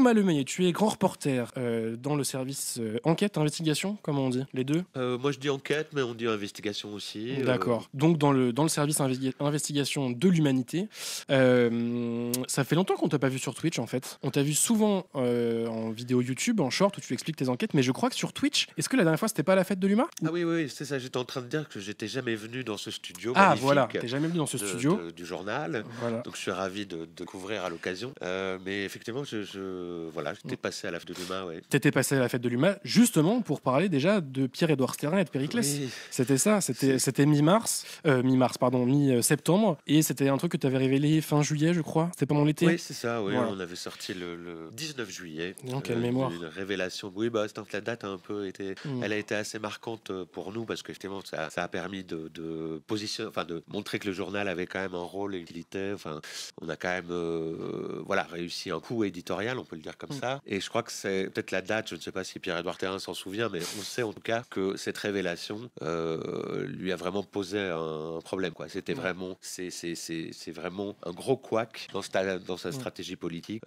Thomas Lemeillet, tu es grand reporter dans le service enquête, investigation, comment on dit, les deux? Moi je dis enquête, mais on dit investigation aussi. D'accord. Donc dans le service investigation de l'humanité. Ça fait longtemps qu'on t'a pas vu sur Twitch en fait. On t'a vu souvent en vidéo YouTube, en short où tu expliques tes enquêtes, mais je crois que sur Twitch, est-ce que la dernière fois c'était pas à la fête de l'humain? Ah oui, oui, c'est ça. J'étais en train de dire que j'étais jamais venu dans ce studio Ah magnifique voilà, t'es jamais venu dans ce studio. du journal. Voilà. Donc je suis ravi de découvrir à l'occasion. Mais effectivement, voilà, j'étais passé à la fête de l'humain. Ouais. T'étais passé à la fête de l'humain justement pour parler déjà de Pierre-Édouard Stérin et de Périclès. Oui. C'était ça, c'était mi-septembre, et c'était un truc que tu avais révélé fin juillet, je crois. C'était pendant l'été. Oui, c'est ça. Oui, Voilà. on avait sorti le 19 juillet. Non, quelle mémoire. Une révélation. Oui, bah, la date a un peu été. Elle a été assez marquante pour nous parce qu'effectivement, ça a permis de positionner, enfin, de montrer que le journal avait quand même un rôle et une utilité. Enfin, on a quand même, voilà, réussi un coup éditorial, on peut le dire comme ça. Et je crois que c'est peut-être la date. Je ne sais pas si Pierre-Édouard Thérin s'en souvient, mais on sait en tout cas que cette révélation lui a vraiment posé un problème. Quoi. C'était vraiment, c'est vraiment un gros couac dans sa stratégie politique.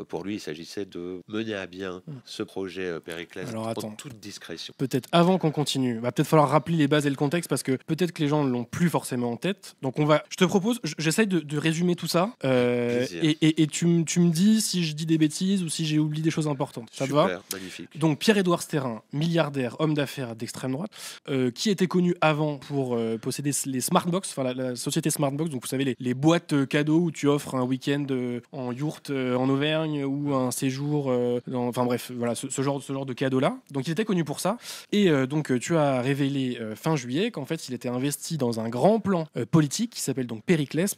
Pour lui, il s'agissait de mener à bien ce projet Périclès en toute discrétion. Peut-être avant qu'on continue, va peut-être falloir rappeler les bases et le contexte parce que peut-être que les gens ne l'ont plus forcément en tête. Donc je te propose, j'essaye de résumer tout ça et tu me dis si je dis des bêtises ou si j'ai oublié des choses importantes. Ça te va ? Super, magnifique. Donc Pierre-Édouard Stérin, milliardaire, homme d'affaires d'extrême droite, qui était connu avant pour posséder les Smartbox, enfin la société Smartbox, donc vous savez les boîtes cadeaux où tu offres un week-end en yourte en Auvergne ou un séjour, enfin bref, voilà ce genre de cadeau là. Donc il était connu pour ça. Et donc tu as révélé fin juillet qu'en fait il était investi dans un grand plan politique qui s'appelle donc Périclès,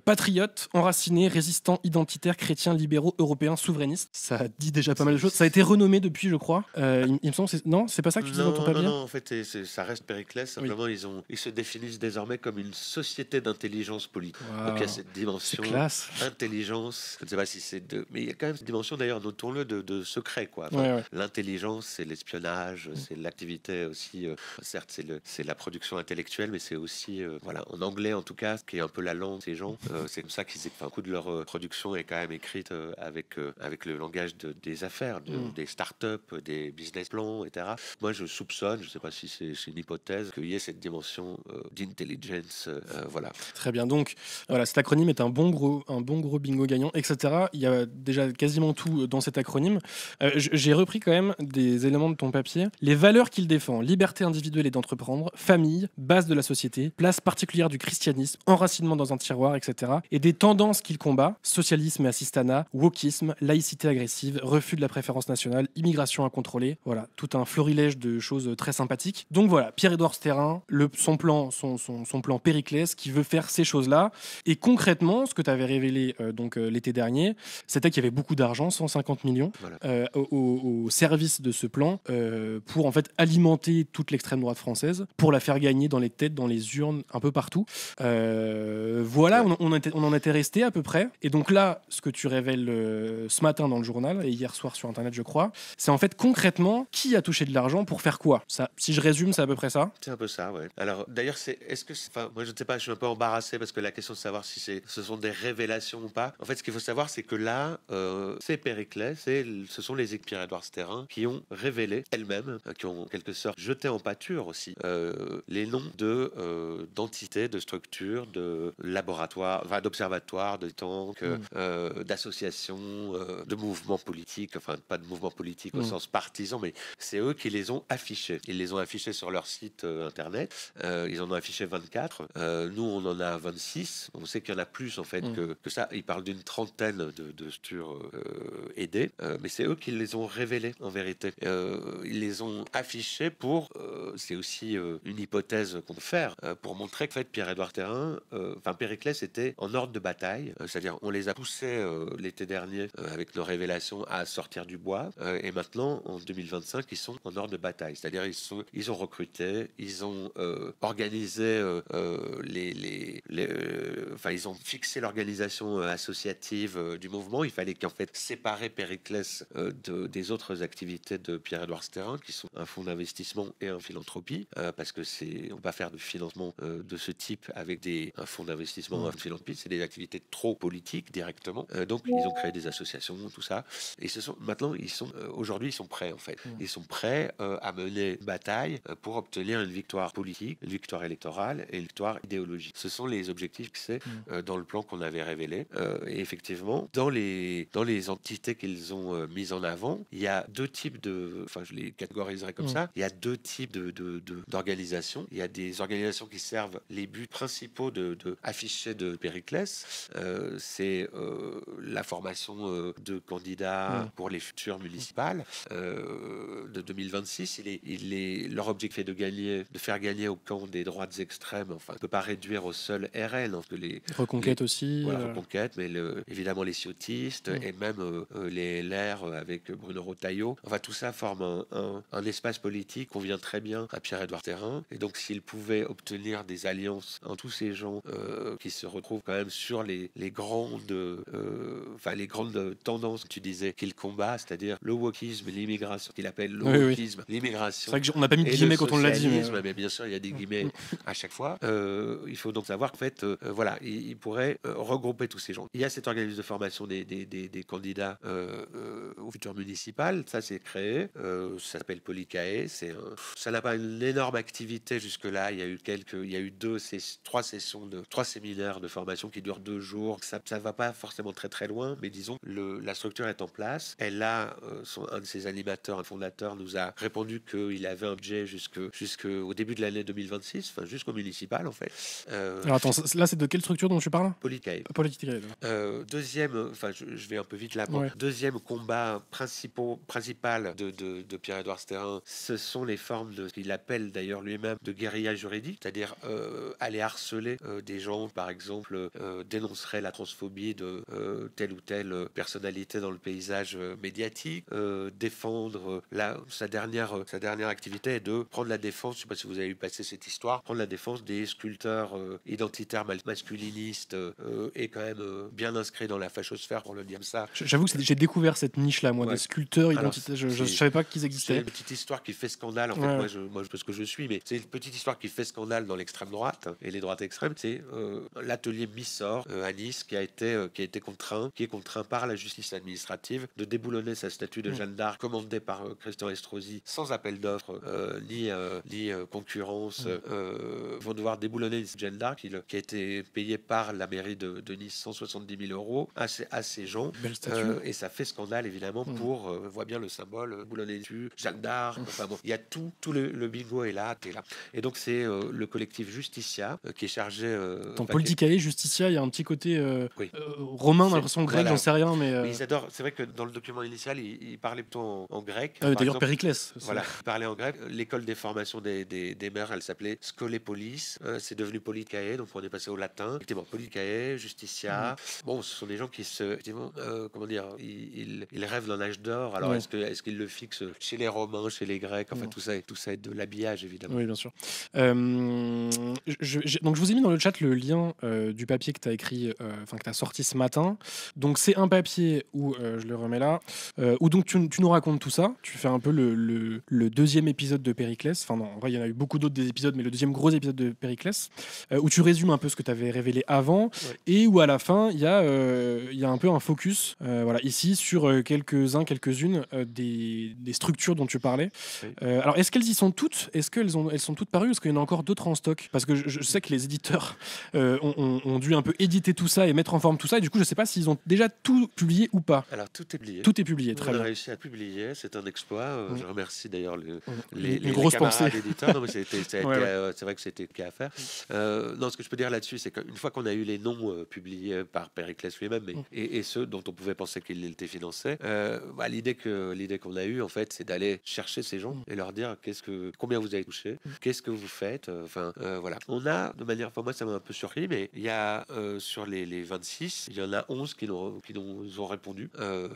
patriote, enraciné, résistant, identitaire, chrétien, libéraux, européen, souverainiste. Ça dit déjà pas mal de choses. Ça a été renommé depuis, je crois. Il me semble, non, c'est pas ça que tu dis dans ton papier. Non, en fait, ça reste Périclès. Simplement, ils se définissent désormais comme une société d'intelligence politique. Wow. Donc il y a cette dimension intelligence. Je ne sais pas si c'est mais il y a quand même cette dimension d'ailleurs, notons-le, de secret, quoi. Enfin, l'intelligence, c'est l'espionnage, c'est l'activité aussi. Certes, c'est la production intellectuelle, mais c'est aussi, voilà, en anglais en tout cas, ce qui est un peu la langue de ces gens. C'est comme ça un coup de leur production est quand même écrite avec le langage des affaires, des startups, des business plans, etc. Moi, je soupçonne, je ne sais pas si c'est une hypothèse, qu'il y ait cette dimension d'intelligence, voilà. Très bien. Donc, voilà, cet acronyme est un bon gros bingo gagnant, etc. Il y a déjà quasiment tout dans cet acronyme. J'ai repris quand même des éléments de ton papier. Les valeurs qu'il défend: liberté individuelle et d'entreprendre, famille, base de la société, place particulière du christianisme, enracinement dans un tiroir, etc. Et des tendances qu'il combat: socialisme et assistanat, wokisme, laïcité agressive, refus de la préférence nationale, immigration incontrôlée. Voilà, tout un florilège de choses très sympathiques. Donc voilà, Pierre-Édouard Stérin, son plan Périclès, qui veut faire ces choses-là. Et concrètement, ce que tu avais révélé l'été dernier, c'était qu'il y avait beaucoup d'argent, 150 millions, au service de ce plan pour en fait alimenter toute l'extrême droite française, pour la faire gagner dans les têtes, dans les urnes, un peu partout. Voilà, on en était resté à peu près. Et donc là, ce que tu révèles ce matin dans le journal et hier soir sur Internet, je crois, c'est en fait concrètement qui a touché de l'argent pour faire quoi. Ça, si je résume, c'est à peu près ça. C'est un peu ça, ouais. Alors d'ailleurs, moi je ne sais pas, je suis un peu embarrassé parce que la question de savoir si ce sont des révélations ou pas. En fait, ce qu'il faut savoir, c'est que là, c'est Périclès, ce sont les équipes Pierre-Édouard Stérin qui ont révélé elles-mêmes, qui ont en quelque sorte jeté en pâture aussi les noms d'entités, de structures, de laboratoires, enfin d'observatoires, de tanks, d'associations, de mouvements politiques, enfin pas de mouvements politiques au sens partisan, mais c'est eux qui les ont affichés. Ils les ont affichés sur leur site internet. Ils en ont affiché 24. Nous, on en a 26. On sait qu'il y en a plus en fait que ça. Ils parlent d'une trentaine de structures aidées, mais c'est eux qui les ont révélés en vérité. Ils les ont affichés pour, c'est aussi une hypothèse qu'on peut faire, pour montrer que en fait, Pierre-Édouard Thérin, Périclès était en ordre de bataille, c'est-à-dire on les a poussés l'été dernier avec nos révélations à sortir du bois, et maintenant en 2025 ils sont en ordre de bataille, c'est-à-dire ils ont recruté, ils ont organisé ils ont fixé l'organisation associative du mouvement. Il fallait qu'en fait séparer Périclès des autres activités de Pierre-Édouard Stérin, qui sont un fonds d'investissement et un philanthropie, parce que on va faire de financement de ce type avec un fonds d'investissement, un philanthropie, c'est des activités trop politiques directement. Donc ils ont créé des associations, tout ça. Et maintenant, aujourd'hui, ils sont prêts, en fait. Ils sont prêts à mener une bataille pour obtenir une victoire politique, une victoire électorale et une victoire idéologique. Ce sont les objectifs que c'est dans le plan qu'on avait révélé. Et effectivement, dans les entités qu'ils ont mises en avant, il y a deux types enfin, je les catégoriserai comme ça, il y a deux types d'organisations. Il y a des organisations qui servent les buts principaux affichés de Périclès. C'est la formation de candidats pour les futures municipales de 2026. Leur objectif est de faire gagner au camp des droites extrêmes. Enfin, on ne peut pas réduire au seul RN. Parce que Reconquête aussi. Voilà, Reconquête, mais évidemment les ciotistes et même les LR avec Bruno Retailleau. Enfin, tout ça forme un espace politique qu'on vient très bien à Pierre-Édouard Terrain. Et donc, s'il pouvait obtenir des alliances en tous ces gens qui se retrouvent quand même sur les grandes tendances que tu disais qu'il combat, c'est-à-dire le wokisme, l'immigration, qu'il appelle le wokisme, l'immigration. C'est vrai qu'on n'a pas mis de guillemets quand on l'a dit. Mais bien sûr, il y a des guillemets à chaque fois. Il faut donc savoir qu'en fait, voilà, il pourrait regrouper tous ces gens. Il y a cette organisme de formation des candidats aux futures municipales. Ça, c'est créé. Ça s'appelle Polycae. Ça n'a pas une énorme activité jusque-là. Il y a eu trois séminaires de formation qui durent 2 jours. Ça ne va pas forcément très très loin, mais disons, la structure est en place. Elle a, un de ses animateurs, un fondateur, nous a répondu qu'il avait un budget jusqu'au début de l'année 2026, enfin jusqu'au municipal en fait. Alors attends, là c'est de quelle structure dont tu parles? Polycae. Deuxième, enfin je vais un peu vite là. Deuxième combat principal de Pierre-Édouard Terrain, ce sont les formes de ce qu'il appelle d'ailleurs lui-même de guérilla juridique, c'est-à-dire aller harceler des gens, par exemple, dénoncerait la transphobie de telle ou telle personnalité dans le paysage médiatique, défendre sa dernière activité est de prendre la défense, je ne sais pas si vous avez vu passer cette histoire, prendre la défense des sculpteurs identitaires masculinistes et quand même bien inscrits dans la fachosphère, pour le dire ça. J'avoue que j'ai découvert cette niche-là, moi, des sculpteurs identitaires. Je ne savais pas qu'ils existaient. C'est une petite histoire qui fait scandale, en fait. Moi, je sais ce que je suis, mais c'est une petite histoire qui fait scandale dans l'extrême droite et les droites extrêmes. C'est l'atelier Missor à Nice qui est contraint par la justice administrative de déboulonner sa statue de Jeanne d'Arc commandée par Christian Estrosi sans appel d'offres ni concurrence. Vont devoir déboulonner Jeanne d'Arc qui a été payée par la mairie de Nice 170 000 euros à ces gens. Et ça fait scandale évidemment pour on voit bien le symbole boulonner dessus, Jeanne d'Arc. Enfin bon, il y a tout le bingo est là, t'es là. Et donc c'est le collectif Justicia qui est chargé. Dans Politicae, Justicia, il y a un petit côté romain, l'impression grec, j'en sais rien, mais ils adorent. C'est vrai que dans le document initial, il parlait plutôt en grec. D'ailleurs, Périclès. Voilà, il parlait en grec. L'école des formations des maires, elle s'appelait Scolépolis. C'est devenu Polycae, donc on est passé au latin. Effectivement, Polycae, Justicia. Bon, ce sont des gens qui comment dire, ils rêvent d'un âge d'or. Alors est-ce qu'ils le fixent chez les Romains, chez les Grecs, enfin tout ça est de l'habillage évidemment. Oui, bien sûr. Donc je vous ai mis dans le chat le lien du papier que tu as écrit, que tu as sorti ce matin. Donc c'est un papier où je le remets là, où donc tu nous racontes tout ça. Tu fais un peu le deuxième épisode de Périclès. Enfin non, en vrai il y en a eu beaucoup d'autres des épisodes, mais le deuxième gros épisode de Périclès, où tu résumes un peu ce que tu avais révélé avant, et où à la fin il y a un peu un focus, ici sur quelques-unes des structures dont tu parlais. Alors est-ce qu'elles y sont toutes? Est-ce qu'elles sont toutes parues? Est-ce qu'il y en a encore d'autres en stock? Parce que je sais que les éditeurs ont dû un peu éditer tout ça et mettre en forme tout ça, et du coup je sais pas s'ils ont déjà tout publié ou pas. Alors tout est publié. Tout est publié, très bien. On a réussi à publier, c'est un exploit. Je remercie d'ailleurs les grosses pensées d'éditeurs. Non, mais c'est vrai que c'était qu'à faire. Non, ce que je peux dire là-dessus, c'est qu'une fois qu'on a eu les noms publiés par Périclès lui-même et ceux dont on pouvait penser qu'ils étaient financés, l'idée qu'on a eue en fait, c'est d'aller chercher ces gens et leur dire combien vous avez touché, qu'est-ce que vous faites. Voilà. On a de manière, moi ça m'a un peu surpris, mais il y a sur les 26, il y en a 11 qui nous ont répondu.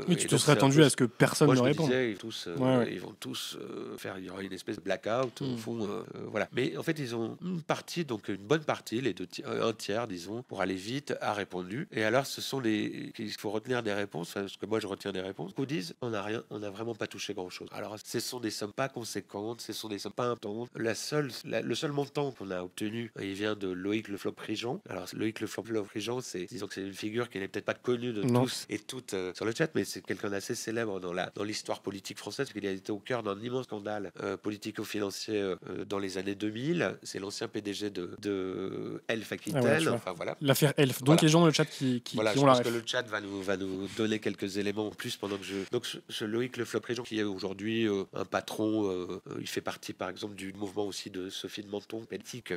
Oui, tu te serais attendu à ce que personne ne réponde. Ils vont tous faire, il y aura une espèce de blackout au fond, voilà. Mais en fait, ils ont une partie, donc une bonne partie, un tiers, disons, pour aller vite, a répondu. Et alors, ce sont il faut retenir des réponses, parce que moi, je retiens des réponses. Ils disent, on n'a vraiment pas touché grand-chose. Alors, ce sont des sommes pas conséquentes, ce sont des sommes pas importantes. Le seul montant qu'on a obtenu, il vient de Loïc Le Flop-Prigent. Alors, Loïc Le Flop-Prigent, disons que c'est une figure qui n'est peut-être pas connue connu de Non. tous et toutes sur le chat, mais c'est quelqu'un d'assez célèbre dans l'histoire politique française, parce qu'il a été au cœur d'un immense scandale politico-financier dans les années 2000. C'est l'ancien PDG de Elf Aquitaine. voilà, tu vois. Enfin voilà. L'affaire Elf. Donc Voilà. les gens dans le chat qui Voilà, qui je ont la pense que ref. le chat va nous donner quelques éléments en plus pendant que je. Donc, Loïc Le Floprejon, qui est aujourd'hui un patron, il fait partie par exemple du mouvement aussi de Sophie de Menton, politique.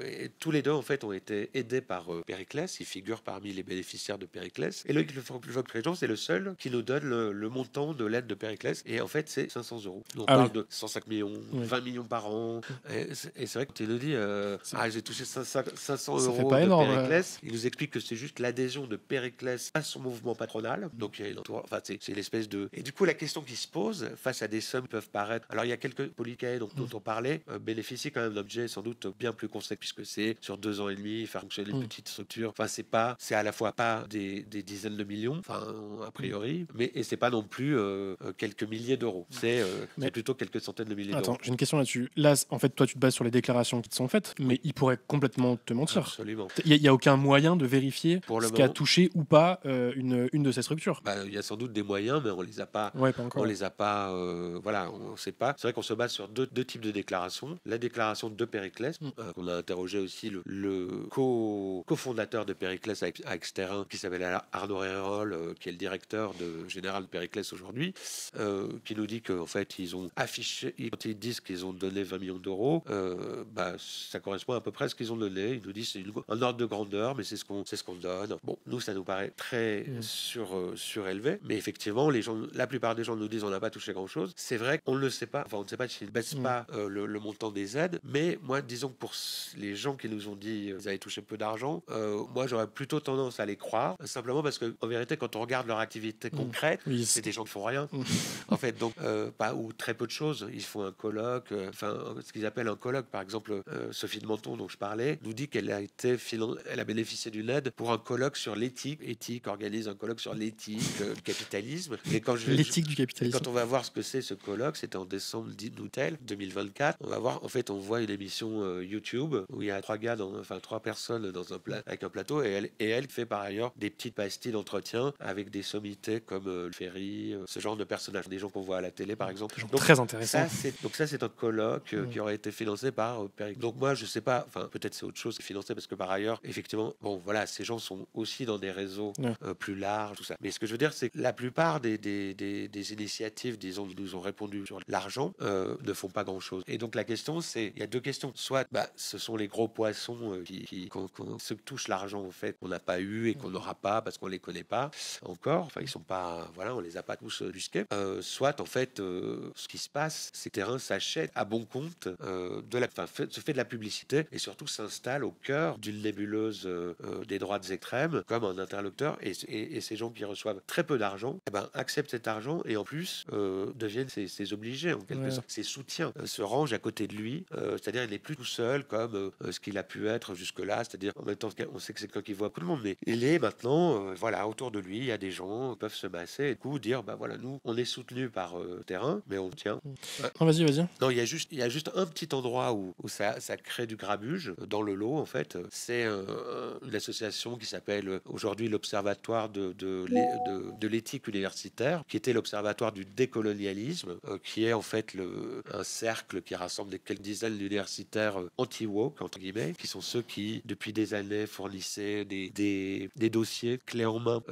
Et tous les deux en fait ont été aidés par Périclès. Ils figurent parmi les bénéficiaires de Périclès. Et Loïc Le Floprejon, c'est le seul qui nous donne le montant de l'aide de Périclès. Et en fait, c'est 500 euros. On parle de 105 millions, 20 millions par an. Et c'est vrai que tu nous dis, j'ai touché 500 Ça fait euros pas de énorme. Périclès. Il nous explique que c'est juste l'adhésion de Périclès à son mouvement patronal. Donc il y a enfin, c'est l'espèce de. Et du coup, la question qui se pose face à des sommes qui peuvent paraître. Alors il y a quelques polycaïs dont on parlait, bénéficient quand même d'objets sans doute bien plus conséquents, puisque c'est sur 2 ans et demi, faire fonctionner une petite structure. Enfin, c'est à la fois pas des dizaines de millions, enfin a priori, mais et c'est pas non plus quelques milliers d'euros. C'est plutôt quelques centaines de milliers d'euros. Attends, j'ai une question là-dessus. Là, en fait, toi, tu te bases sur les déclarations qui te sont faites, mais ils pourraient complètement te mentir. Absolument. Il n'y a aucun moyen de vérifier Pour le ce qu'a moment. touché ou pas une de ces structures. Il y a sans doute des moyens, mais on les a pas. Ouais, pas encore. On les a pas. Voilà, on sait pas. C'est vrai qu'on se base sur deux types de déclarations. La déclaration de Périclès, qu'on a interrogé aussi le cofondateur de Périclès à Exterrain, qui s'appelle Arnaud Rérol, qui est le directeur général de Périclès aujourd'hui, qui nous dit qu'en fait, ils ont affiché, quand ils disent qu'ils ont donné 20 millions d'euros, ça correspond à peu près à ce qu'ils ont donné. Ils nous disent c'est un ordre de grandeur, mais c'est ce qu'on donne. Bon, nous, ça nous paraît très surélevé, mais effectivement, la plupart des gens nous disent on n'a pas touché grand-chose. C'est vrai qu'on ne le sait pas. Enfin, on ne sait pas s'ils ne baissent pas le montant des aides, mais moi, disons que pour les gens qui nous ont dit qu'ils avaient touché peu d'argent, moi, j'aurais plutôt tendance à les croire, simplement parce que en vérité, quand on regarde leur activité concrète, c'est des gens qui font rien. En fait, donc pas ou très peu de choses. Ils font un colloque, ce qu'ils appellent un colloque. Par exemple, Sophie de Menton, dont je parlais, nous dit qu'elle a bénéficié d'une aide pour un colloque sur l'éthique. Éthique organise un colloque sur l'éthique, le capitalisme. Et l'éthique du capitalisme. Quand on va voir ce que c'est ce colloque, c'était en décembre 2024. On va voir, en fait, on voit une émission YouTube où il y a trois personnes dans avec un plateau, et elle fait par ailleurs des petites pastilles d'entretien avec des sommités comme le Ferry, ce genre de personnages, des gens qu'on voit à la télé par exemple. Donc, très intéressant. Ça c'est un colloque qui aurait été financé par Périclès. Donc moi je sais pas, enfin peut-être c'est autre chose qui est financé, parce que par ailleurs effectivement ces gens sont aussi dans des réseaux plus larges, tout ça. Mais ce que je veux dire, c'est que la plupart des initiatives, disons, qui nous ont répondu sur l'argent ne font pas grand chose. Et donc la question, il y a deux questions. Soit ce sont les gros poissons qui se touchent l'argent en fait qu'on n'a pas eu et qu'on n'aura pas parce qu'on les connaît pas encore. Enfin ils sont pas, on les a pas tous busqués. Soit en fait ce qui se passe, c'est que Terrain s'achète à bon compte se fait de la publicité et surtout s'installe au cœur d'une nébuleuse des droites extrêmes comme un interlocuteur, et ces gens qui reçoivent très peu d'argent acceptent cet argent et en plus deviennent ses obligés en quelque sorte, ses soutiens, se rangent à côté de lui, c'est-à-dire il n'est plus tout seul comme ce qu'il a pu être jusque-là, c'est-à-dire en même temps on sait que c'est quelqu'un qui voit beaucoup de monde, mais il est maintenant autour de lui il y a des gens qui peuvent se masser et du coup dire nous on est soutenu par Terrain mais on tient. Vas-y. Non, il y a juste un petit endroit où ça crée du grabuge dans le lot en fait. C'est une association qui s'appelle aujourd'hui l'Observatoire de l'éthique universitaire, qui était l'Observatoire du décolonialisme, qui est en fait un cercle qui rassemble quelques dizaines d'universitaires anti-woke entre guillemets, qui sont ceux qui depuis des années fournissaient des dossiers clés en main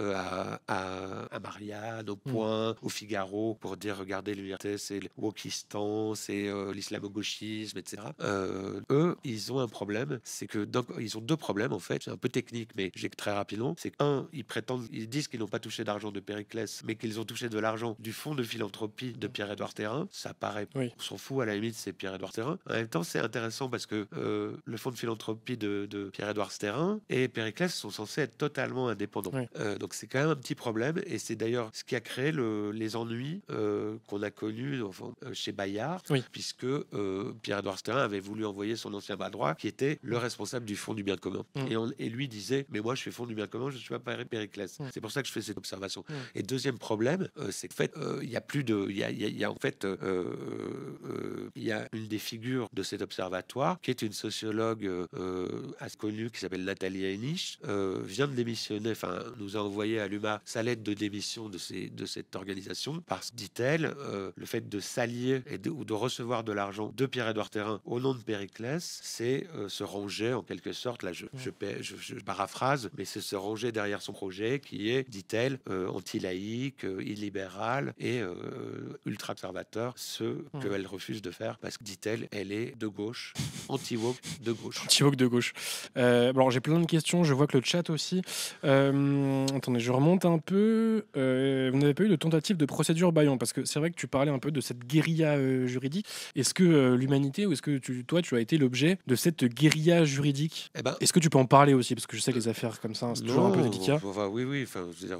à Marianne, au Point, au Figaro, pour dire regardez l'université c'est le wokistan, c'est l'islamo-gauchisme, etc. Eux, ils ont un problème, c'est que ils ont deux problèmes en fait, c'est un peu technique, mais j'ai très rapidement. C'est qu'un, ils disent qu'ils n'ont pas touché d'argent de Périclès, mais qu'ils ont touché de l'argent du fonds de philanthropie de Pierre-Édouard Terrain. Ça paraît, on s'en fout à la limite, c'est Pierre-Édouard Terrain. En même temps, c'est intéressant parce que le fonds de philanthropie de Pierre-Édouard Terrain et Périclès sont censés être totalement indépendants. Donc c'est quand même un petit problème, et c'est d'ailleurs ce qui a créé les ennuis qu'on a connus chez Bayard, puisque Pierre-Édouard Terrain avait voulu envoyer son ancien bras droit, qui était le responsable du fonds du bien commun. Et lui disait, mais moi je fais fonds du bien commun, je suis pas Périclès. C'est pour ça que je fais cette observation. Et deuxième problème, c'est qu'en fait, il y a plus de, il y a en fait, il y a une des figures de cet observatoire qui est une sociologue assez connue qui s'appelle Nathalie Heinisch, vient de démissionner, enfin nous a envoyé à l'UMA sa lettre de démission de cette organisation parce que, dit-elle, le fait de s'allier ou de recevoir de l'argent de Pierre-Édouard Thérin au nom de Périclès, c'est se ranger en quelque sorte, là je paraphrase, mais c'est se ranger derrière son projet qui est, dit-elle, anti-laïque, illibéral et ultra-conservateur, ce qu'elle refuse de faire parce que, dit-elle, elle est de gauche, anti-woke de gauche. Anti-woke de gauche. Alors j'ai plein de questions, je vois que le chat aussi. Attendez, je remonte un peu. Vous n'avez pas eu de tentative de procédure Bayon, parce que c'est vrai que tu parlais un peu de cette guérilla juridique. Est-ce que l'humanité, ou est-ce que toi tu as été l'objet de cette guérilla juridique? Est-ce que tu peux en parler aussi, parce que je sais que les affaires comme ça, c'est toujours un peu délicat. Oui. Enfin, je veux dire,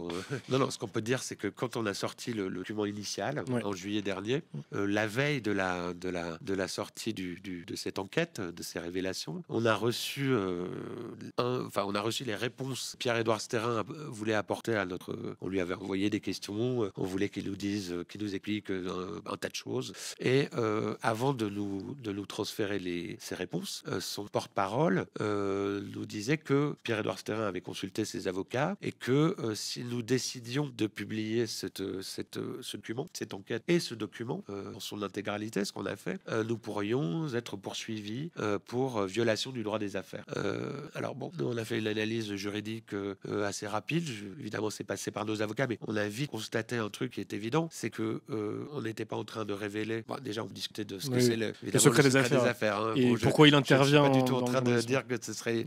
non. Ce qu'on peut dire, c'est que quand on a sorti le document initial en juillet dernier, la veille de la sortie de cette enquête, de ces révélations, on a reçu les réponses. Pierre-Édouard Thérin voulait apporter à on lui avait envoyé des questions, on voulait qu'il nous explique un tas de choses. Et avant de nous transférer ces réponses, son porte-parole nous disait que Pierre-Édouard Thérin avait consulté ses avocats et que si nous décidions de publier ce document, cette enquête et ce document dans son intégralité, ce qu'on a fait, nous pourrions être poursuivis pour violation du droit des affaires. Alors bon, nous on a fait une analyse juridique assez rapide. Évidemment, c'est passé par nos avocats, mais on a vite constaté un truc qui est évident, c'est que on n'était pas en train de révéler. Bon, déjà, on discutait de ce que c'est le secret des affaires. Hein. Et pourquoi il intervient. Je suis pas du tout en train de dire que ce serait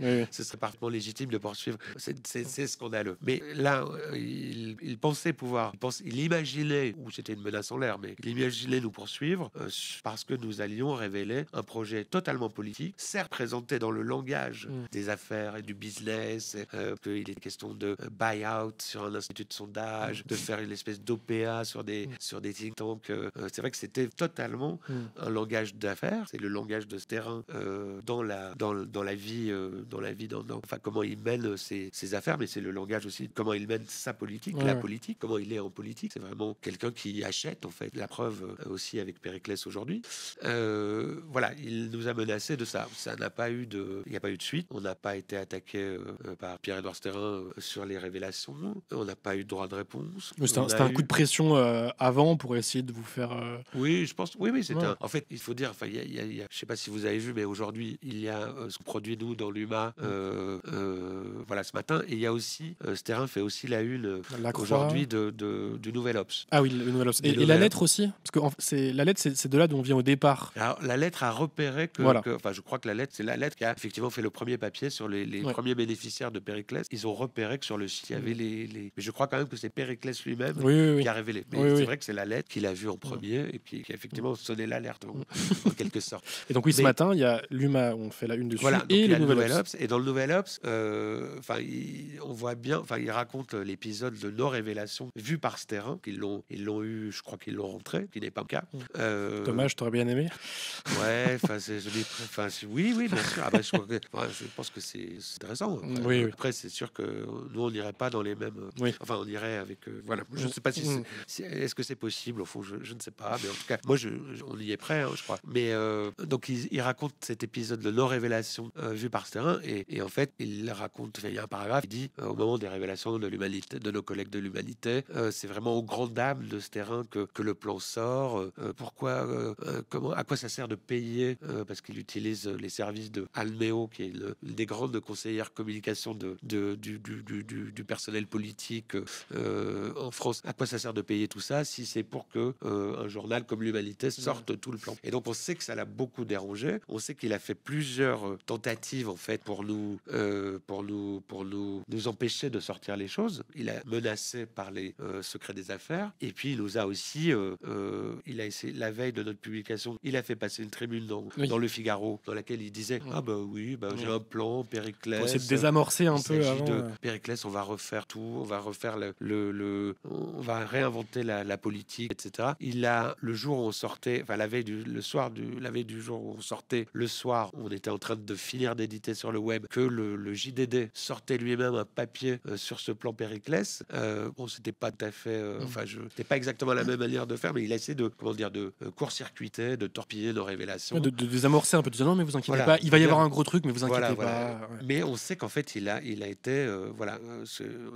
parfaitement légitime de poursuivre. C'est scandaleux. Mais là, il pensait pouvoir. Il imaginait, ou c'était une menace en l'air, mais il imaginait nous poursuivre parce que nous allions révéler un projet totalement politique, certes présenté dans le langage des affaires et du business, qu'il est question de buy-out sur un institut de sondage, de faire une espèce d'OPA sur des think tanks. C'est vrai que c'était totalement un langage d'affaires. C'est le langage de ce terrain dans la vie, enfin comment il mène ses affaires, mais c'est le langage aussi de comment il mène sa politique, la politique, comment il est en politique. C'est vraiment quelqu'un qui achète en fait. La preuve aussi avec Périclès aujourd'hui. Voilà, il nous a menacé de ça. Ça n'a pas eu il n'y a pas eu de suite. On n'a pas été attaqué par Pierre-Édouard Thérin sur les révélations. On n'a pas eu de droit de réponse. C'était un coup de pression avant pour essayer de vous faire. Oui, je pense. Oui, c'était. En fait, il faut dire. Enfin, je sais pas si vous avez vu, mais aujourd'hui, il y a ce qu'on produit nous dans l'UMA. Voilà, ce matin, et il y a aussi ce terrain fait aussi la une aujourd'hui du Nouvel Obs. Ah oui, le Nouvel Obs. Et la lettre aussi, parce que la lettre, c'est de là d'où on vient au départ. Alors, la lettre a repéré que, enfin, je crois que c'est la lettre qui a effectivement fait le premier papier sur les premiers bénéficiaires de Périclès. Ils ont repéré que sur le site, il y avait mais je crois quand même que c'est Périclès lui-même qui a révélé. Mais c'est vrai que c'est la lettre qu'il a vue en premier et qui a effectivement sonné l'alerte en quelque sorte. Et donc ce matin, il y a l'UMA, on fait la une dessus, et le Nouvel Obs. Et dans le Nouvel Obs, on voit bien, il raconte l'épisode de nos révélations vues par ce terrain, qu'ils l'ont eu, je crois qu'ils l'ont rentré, qui n'est pas le cas. Dommage, t'aurais bien aimé. Ouais, oui, bien sûr. Ah bah, je pense que c'est intéressant. Après, c'est sûr que nous, on n'irait pas dans les mêmes. Enfin, on irait avec. Voilà. Je ne sais pas si est-ce que c'est possible. Au fond, je ne sais pas. Mais en tout cas, moi, on y est prêt, je crois. Mais donc, il raconte cet épisode de nos révélations vues par ce terrain, et en fait, il raconte. Il y a un paragraphe qui dit au moment des révélations de l'humanité, de nos collègues de l'humanité, c'est vraiment aux grandes dames de ce terrain que le plan sort. Pourquoi, à quoi ça sert de payer parce qu'il utilise les services de Almeo, qui est une des grandes conseillères communication du personnel politique en France. À quoi ça sert de payer tout ça si c'est pour que un journal comme l'Humanité sorte tout le plan? Et donc on sait que ça l'a beaucoup dérangé. On sait qu'il a fait plusieurs tentatives en fait pour nous empêcher de sortir les choses. Il a menacé par les secrets des affaires, et puis il nous a aussi il a essayé, la veille de notre publication, il a fait passer une tribune dans le Figaro dans laquelle il disait j'ai un plan Périclès. On essaie de désamorcer un peu avant. Périclès, on va refaire tout, on va refaire on va réinventer la politique, etc. Il a, le jour où on sortait, enfin la veille du jour où on sortait, le soir, on était en train de finir d'éditer sur le web, que le JDD sortait lui-même un papier sur ce plan Périclès. Bon, c'était pas tout à fait, c'était pas exactement la même manière de faire, mais il a essayé de court-circuiter, de torpiller nos révélations, de désamorcer un peu, de dire non mais vous inquiétez pas, il va y avoir un gros truc, mais vous inquiétez pas. Mais on sait qu'en fait il a été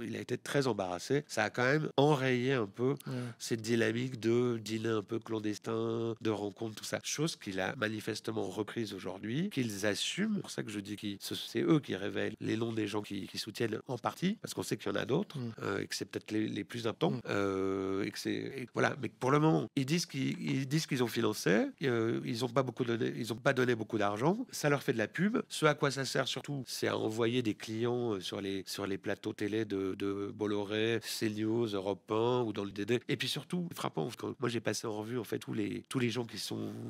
il a été très embarrassé. Ça a quand même enrayé un peu Ouais. cette dynamique de dîner un peu clandestin, de rencontres, tout ça. Chose qu'il a manifestement reprise aujourd'hui, qu'ils assument. C'est pour ça que je dis que c'est eux qui révèlent les noms des gens qui soutiennent en partie, parce qu'on sait qu'il y en a d'autres, et que c'est peut-être les plus importants. Voilà. Mais pour le moment, ils disent qu'ils ont financé, ils n'ont pas donné beaucoup d'argent. Ça leur fait de la pub. Ce à quoi ça sert surtout, c'est à envoyer des clients sur les plateaux télé de Bolloré, CNews, Europe 1 ou dans le DD. Et puis surtout, frappant, quand moi j'ai passé en revue en fait tous les gens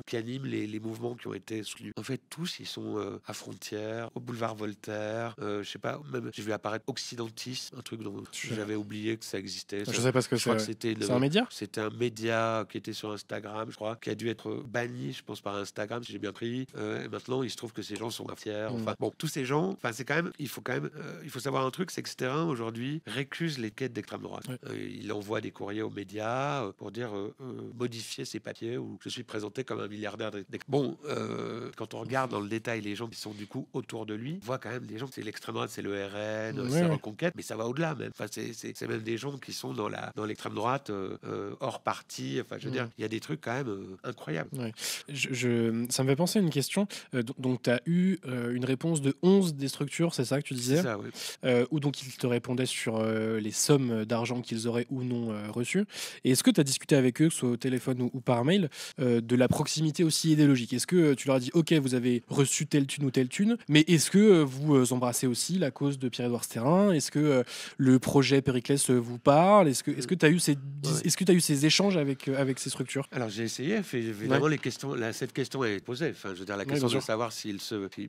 qui animent les mouvements qui ont été soutenus. En fait, tous ils sont à Frontières, au boulevard Voltaire. Je sais pas, même j'ai vu apparaître Occidentis, un truc dont j'avais oublié que ça existait. Je sais pas ce que Je crois que c'est. C'est un média? C'était un média qui était sur Instagram, je crois, qui a dû être banni, je pense, par Instagram, si j'ai bien pris. Et maintenant, il se trouve que ces gens sont fiers. Enfin, bon, tous ces gens, enfin, c'est quand même, il faut savoir un truc, c'est que ce terrain aujourd'hui récuse les quêtes d'extrême droite. Ouais. Il envoie des courriers aux médias pour dire modifier ses papiers ou je suis présenté comme un milliardaire. Bon, quand on regarde dans le détail les gens qui sont du coup autour de lui, on voit quand même des gens, c'est l'extrême droite, c'est le RN, c'est Reconquête, mais ça va au-delà même. Enfin, c'est même des gens qui sont dans l'extrême droite hors parti. Enfin, je veux dire, il y a des trucs quand même incroyables. Ouais. Ça me fait penser à une question. Donc, tu as eu une réponse de 11 des structures, c'est ça que tu disais? C'est ça, oui. Où donc ils te répondaient sur les sommes d'argent qu'ils auraient ou non reçues. Et est-ce que tu as discuté avec eux, que ce soit au téléphone ou par mail, de la proximité aussi idéologique? Est-ce que tu leur as dit, OK, vous avez reçu telle thune ou telle thune, mais est-ce que vous embrassez aussi la cause de Pierre-Édouard Stérin? Est-ce que le projet Périclès vous parle? Est-ce que tu as eu ces échanges avec ces structures? Alors j'ai essayé, évidemment cette question est posée. Enfin, je veux dire, la question de savoir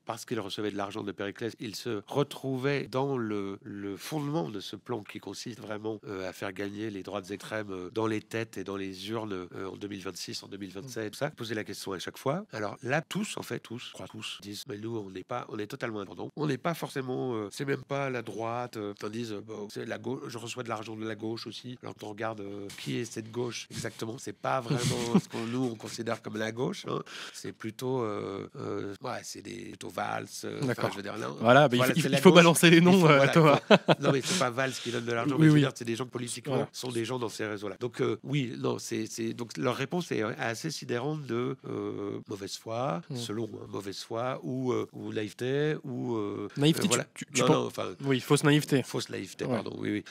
parce qu'il recevait de l'argent de Périclès, il se retrouvait dans le fondement de ce plan qui consiste vraiment à faire gagner les droites extrêmes dans les têtes et dans les urnes en 2026, en 2027, tout ça. Poser la question à chaque fois. Alors là, tous, je crois tous, disent, mais nous, on est totalement indépendants. On n'est pas forcément, c'est même pas la droite. Tandis, c'est la gauche. Je reçois de l'argent de la gauche aussi. Alors qu'on regarde qui est cette gauche exactement, c'est pas vraiment ce qu'on nous on considère comme la gauche. Hein. C'est plutôt, c'est plutôt Valls. D'accord. Je veux dire, non, voilà, il faut balancer les noms, Thomas. Non, mais c'est pas Valls qui donne de l'argent. Oui, mais oui. Dire, c'est des gens politiquement sont des gens dans ces réseaux-là. Donc oui, non, donc leur réponse est assez sidérante de mauvaise foi, selon mauvaise foi ou naïveté ou naïveté. Voilà. Oui, fausse naïveté. Fausse naïveté, pardon. Oui.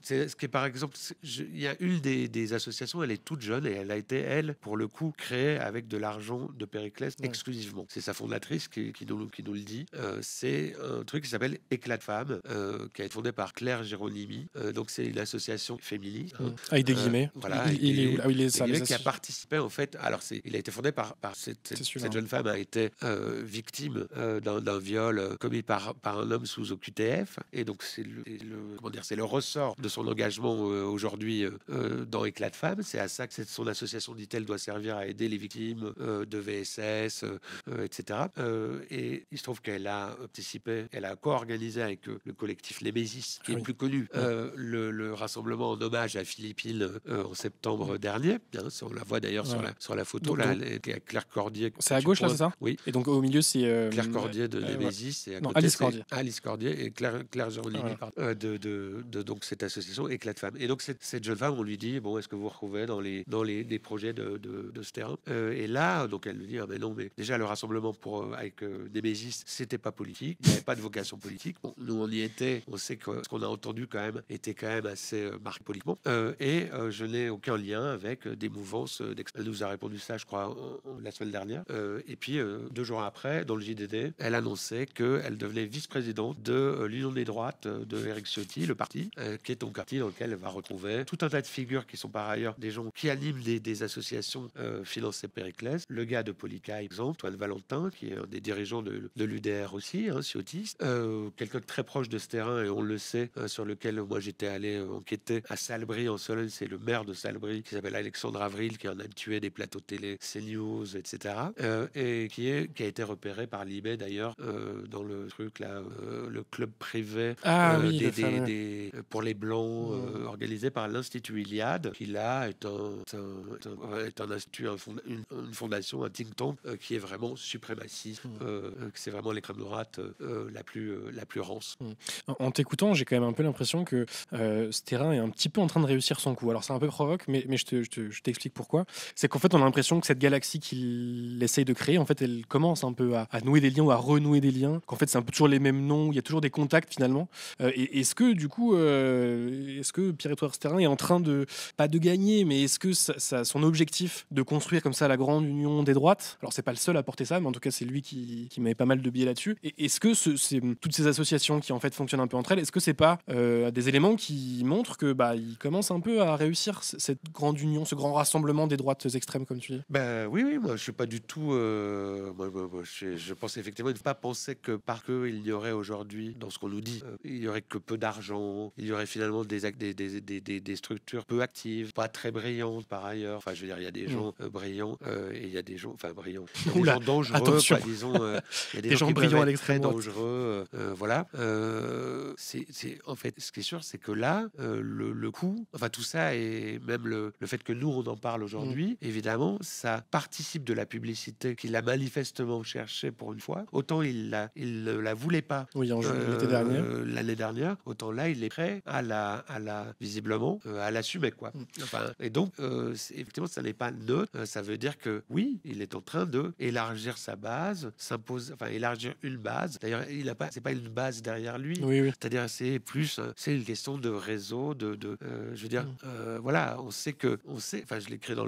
C'est ce qui est par exemple, il y a une des associations, elle est toute jeune et elle a été pour le coup créée avec de l'argent de Périclès exclusivement. C'est sa fondatrice qui nous le dit. C'est un truc qui s'appelle Éclat de femmes, qui a été fondé par Claire Géronimi. Donc c'est une association féminine. Avec des guillemets. Voilà. Qui a participé en fait. Alors il a été fondé par cette jeune femme a été victime d'un viol commis par un homme sous OQTF et donc c'est le ressort de son engagement aujourd'hui dans Éclat de femmes. C'est à ça que son association, dit-elle, doit servir à aider les victimes de VSS, etc. Et il se trouve qu'elle a participé, elle a co-organisé avec le collectif Les Mésis, qui est plus connu, le rassemblement en hommage à Philippine en septembre dernier. On la voit d'ailleurs sur la photo, là, Claire Cordier. C'est à gauche, là, c'est ça? Oui. Et donc au milieu, c'est... Claire Cordier de Les Mésis. Et à côté, Alice Cordier et Claire Géronimi de donc cette association Éclat de femmes. Et donc cette jeune femme, on lui dit, bon, est-ce que vous vous retrouvez dans les projets de ce terrain? Et là, donc elle lui dit, mais non, mais déjà le rassemblement avec Némésis, c'était pas politique, il n'y avait pas de vocation politique. Bon, nous on y était, on sait que ce qu'on a entendu quand même était quand même assez marqué politiquement. Et je n'ai aucun lien avec des mouvances. Elle nous a répondu ça, je crois, la semaine dernière. Et puis 2 jours après, dans le JDD, elle annonçait qu'elle devenait vice-présidente de l'Union des droites de Éric Ciotti, le parti, qui est un parti dans lequel elle va retrouver tout un tas de figures qui sont par ailleurs des gens qui animent des associations financées Périclès. Le gars de Polica, exemple, Antoine Valentin, qui est un des dirigeants de l'UDR aussi, ciotiste. Quelqu'un de très proche de ce terrain, et on le sait, sur lequel moi j'étais allé enquêter à Salbris en Sologne, c'est le maire de Salbris qui s'appelle Alexandre Avril, qui en a tué des plateaux télé, CNews, etc. Et qui a été repéré par l'IBE d'ailleurs dans le truc là, le club privé pour les blancs organisé par l'Institut Iliade, qui là est un institut, une fondation, un think tank qui est vraiment suprémaciste, c'est vraiment l'extrême droite la plus rance. En t'écoutant, j'ai quand même un peu l'impression que ce terrain est un petit peu en train de réussir son coup. Alors c'est un peu provoque, mais je t'explique pourquoi. C'est qu'en fait, on a l'impression que cette galaxie qu'il essaye de créer, en fait, elle commence un peu à nouer des liens ou à renouer des liens. Qu'en fait, c'est un peu toujours les mêmes noms, il y a toujours des contacts finalement. Et est-ce que du coup, est-ce que Pierre-Édouard Sterlin est en train de, pas de gagner, mais est-ce que son objectif de construire comme ça la grande union des droites, alors c'est pas le seul à porter ça, mais en tout cas c'est lui qui met pas mal de biais là-dessus. Et est-ce que toutes ces associations qui en fait fonctionnent un peu entre elles, est-ce que c'est pas des éléments qui montrent que il commence un peu à réussir cette grande union, ce grand rassemblement des droites extrêmes comme tu dis? Ben oui, moi je suis pas du tout. Je pense effectivement, il ne faut pas penser que parce qu'il y aurait aujourd'hui, dans ce qu'on nous dit, il y aurait que peu d'argent, il y aurait finalement des structures peu actives, pas très brillantes par ailleurs. Enfin, je veux dire, il y a des gens brillants et il y a des gens, enfin brillants, il y a des Oula, gens dangereux, attention. quoi, disons. Il y a des Des gens gens qui peuvent brillants à être l'extrême très droite. dangereux. Voilà. En fait, ce qui est sûr, c'est que là, le coup, enfin tout ça et même le fait que nous on en parle aujourd'hui, évidemment, ça participe de la publicité qu'il a manifestement cherché pour une fois. Autant il ne la voulait pas Oui, l'été dernier. l'année dernière, autant là il est prêt visiblement à l'assumer, quoi. Enfin, et donc effectivement ça n'est pas neutre. Ça veut dire que oui, il est en train de élargir sa base, élargir une base. D'ailleurs, il a pas, c'est pas une base derrière lui. Oui, oui. C'est-à-dire, c'est plus, c'est une question de réseau, je veux dire, voilà, on sait, enfin, je l'ai écrit dans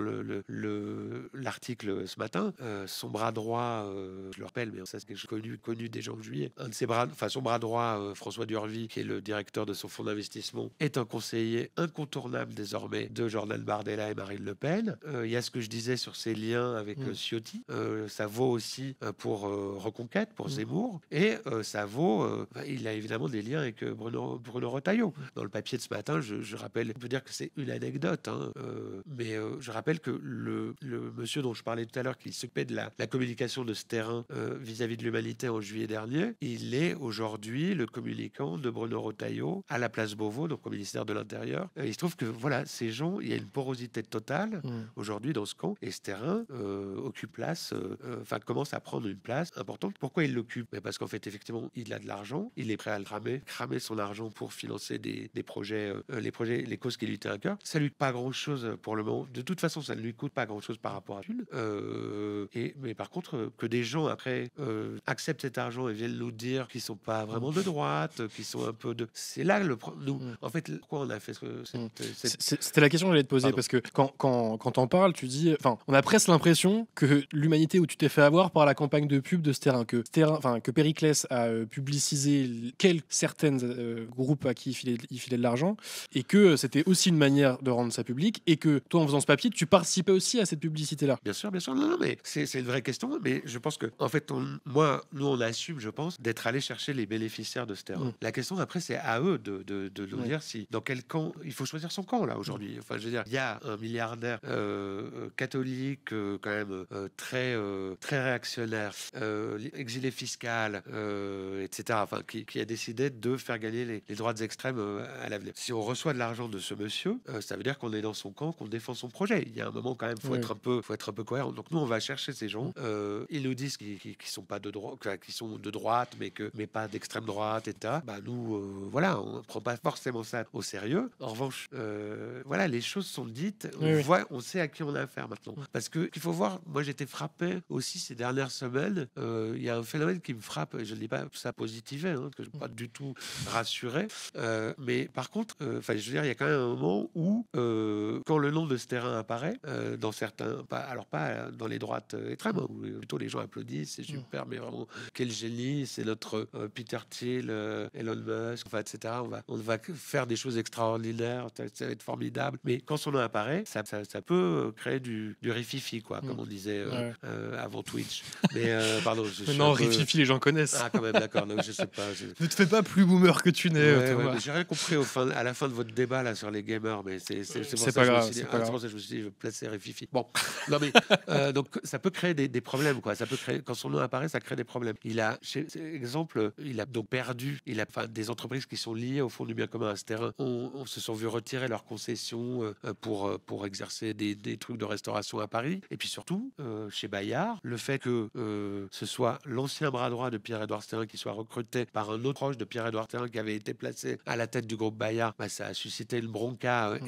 l'article ce matin, son bras droit, je le rappelle, mais ça c'est quelque chose connu déjà en juillet, son bras droit, François Durvy, qui est le directeur de son fonds d'investissement, est un conseiller incontournable désormais de Jordan Bardella et Marine Le Pen. Il y a ce que je disais sur ses liens avec Ciotti, ça vaut aussi pour Reconquête, pour Zemmour, et ça vaut, il a évidemment des liens avec Bruno Retailleau. Dans le papier de ce matin, je rappelle, on peut dire que c'est une anecdote, hein, mais je rappelle que le monsieur dont je parlais tout à l'heure, qui s'occupait de la communication de ce terrain vis-à-vis de l'humanité en juillet dernier, il est aujourd'hui le communicant de Bruno Retailleau à la place Beauvau, donc au ministère de l'Intérieur. Il se trouve que voilà, ces gens, il y a une porosité totale aujourd'hui dans ce camp, et ce terrain commence à prendre une place importante. Pourquoi il l'occupe? Parce qu'en fait, effectivement, il a de l'argent, il est prêt à le cramer son argent pour financer des projets, les causes qui lui tiennent à cœur. Ça lui coûte pas grand-chose pour le moment. De toute façon, ça ne lui coûte pas grand-chose par rapport à Thune. Mais par contre, que des gens après acceptent cet argent et viennent nous dire qu'ils sont pas vraiment de droite, qu'ils sont un peu de... C'est là nous. En fait, pourquoi on a fait C'était la question que j'allais te poser. Pardon. Parce que quand t'en parles, tu dis... Enfin, on a presque l'impression que l'humanité où tu t'es fait avoir par la campagne de pub de ce terrain, que Périclès a publicisé certains groupes à qui il filait de l'argent, et que c'était aussi une manière de rendre ça public, et que toi, en faisant ce papier, tu participais aussi à cette publicité-là. Bien sûr. Non, mais c'est une vraie question. Mais je pense que, en fait, nous, on assume, je pense, d'être allé chercher les bénéficiaires de ce terrain. La question, après, c'est à eux de nous dire dans quel camp il faut choisir son camp, là, aujourd'hui. Enfin, je veux dire, il y a un milliardaire catholique, quand même, très réactionnaire, exilé fiscal, etc., enfin, qui a décidé de faire gagner les droites extrêmes à l'avenir. Si on reçoit de l'argent de ce monsieur, ça veut dire qu'on est dans son camp, qu'on défend son projet. Il y a un moment quand même, faut être un peu cohérent. Donc nous, on va chercher ces gens. Ils nous disent qu'ils sont pas de droite, qu'ils sont de droite, mais pas d'extrême droite, etc. Nous, voilà, on prend pas forcément ça au sérieux. En revanche, voilà, les choses sont dites. On sait à qui on a affaire maintenant. Parce que il faut voir. Moi, j'étais frappé aussi ces dernières semaines. Il y a un phénomène qui me frappe. Je ne dis pas ça positivé, que je ne suis pas du tout rassuré. Mais par contre, je veux dire, il y a quand même un moment où, quand le nom de ce terrain apparaît, dans certains, pas dans les droites extrêmes, où plutôt les gens applaudissent, c'est super, mais vraiment, quel génie, c'est notre Peter Thiel, Elon Musk, enfin, etc. On va faire des choses extraordinaires, ça va être formidable. Mais quand son nom apparaît, ça peut créer du rififi, quoi, comme on disait avant Twitch. Mais pardon, non, rififi, les gens connaissent. Ah, quand même, d'accord. Donc, je sais pas. Ne te fais pas plus boomer que tu n'es. J'ai rien compris à la fin de votre débat là sur les gamers, mais c'est pas grave. C'est pour ça que je me suis dit, je vais placer Rififi. Bon, non mais donc ça peut créer des problèmes, quoi. Ça peut créer, quand son nom apparaît, ça crée des problèmes. Il a donc perdu. Des entreprises qui sont liées au fond du bien commun à ce terrain on se sont vus retirer leurs concessions pour exercer des trucs de restauration à Paris. Et puis surtout, chez Bayard, le fait que ce soit l'ancien bras droit de Pierre-Édouard Sterlin qui soit recruté par un autre proche de Pierre-Édouard Pierre-Édouard Terrain qui avait été placé à la tête du groupe Bayard, ça a suscité une bronca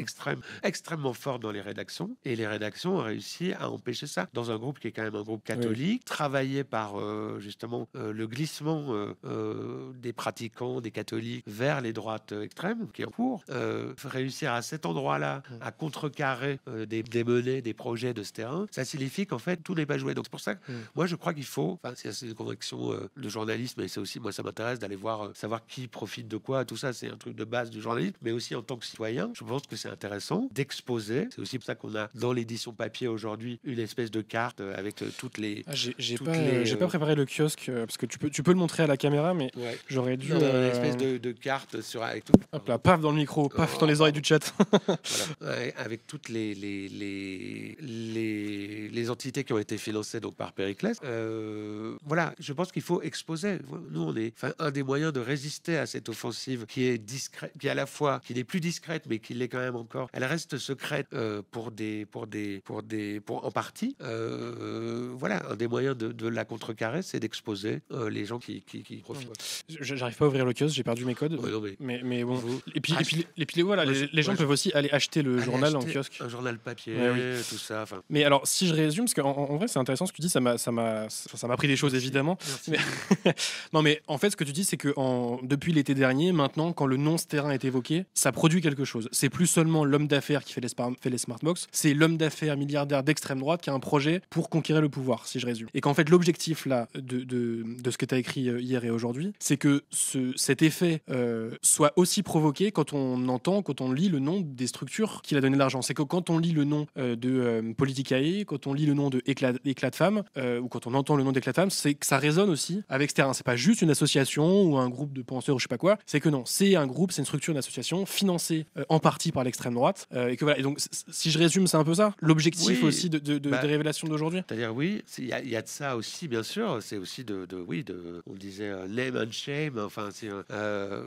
extrêmement forte dans les rédactions. Et les rédactions ont réussi à empêcher ça. Dans un groupe qui est quand même un groupe catholique, travaillé par justement le glissement des pratiquants, des catholiques vers les droites extrêmes, qui est en cours. Réussir à cet endroit-là à contrecarrer des menées, des projets de ce terrain, ça signifie qu'en fait, tout n'est pas joué. Donc c'est pour ça que moi, je crois qu'il faut, c'est une conviction de journalisme, et c'est aussi, moi, ça m'intéresse d'aller voir, savoir qui profite de quoi, tout ça, c'est un truc de base du journalisme, mais aussi en tant que citoyen, je pense que c'est intéressant d'exposer. C'est aussi pour ça qu'on a dans l'édition papier aujourd'hui une espèce de carte avec toutes les... J'ai pas préparé le kiosque, parce que tu peux le montrer à la caméra, mais j'aurais dû... une espèce de carte avec tout. Hop là, paf dans le micro, paf dans les oreilles du chat. Voilà. Avec toutes les entités qui ont été financées donc par Périclès. Voilà, je pense qu'il faut exposer. Nous, on est un des moyens de résister à cette offensive qui est discrète, qui à la fois qui n'est plus discrète, mais qui l'est quand même encore. Elle reste secrète pour en partie. Voilà, un des moyens de la contrecarrer, c'est d'exposer les gens qui profitent. J'arrive pas à ouvrir le kiosque, j'ai perdu mes codes. Mais bon. Et puis voilà, les gens peuvent aussi aller acheter le journal en kiosque. Un journal papier, tout ça. Mais alors, si je résume, parce qu'en vrai, c'est intéressant ce que tu dis, ça m'a appris des choses, évidemment. Non, mais en fait, ce que tu dis, c'est que depuis l'été dernier, maintenant, quand le nom ce terrain est évoqué, ça produit quelque chose. C'est plus seulement l'homme d'affaires qui fait les smartbox, c'est l'homme d'affaires milliardaire d'extrême droite qui a un projet pour conquérir le pouvoir, si je résume. Et qu'en fait, l'objectif là de ce que tu as écrit hier et aujourd'hui, c'est que cet effet soit aussi provoqué quand on lit le nom des structures qui a donné l'argent. C'est que quand on lit le nom de Politicae, quand on lit le nom de Éclat de Femmes, ou quand on entend le nom d'Éclat de Femmes, c'est que ça résonne aussi avec ce terrain. C'est pas juste une association ou un groupe de penseurs ou je sais pas quoi. C'est que non, c'est un groupe, c'est une structure d'association financée en partie par l'extrême droite. Et que voilà. Et donc, si je résume, c'est un peu ça. L'objectif aussi des révélations d'aujourd'hui. C'est-à-dire, il y a de ça aussi, bien sûr. C'est aussi on disait name and shame. Enfin,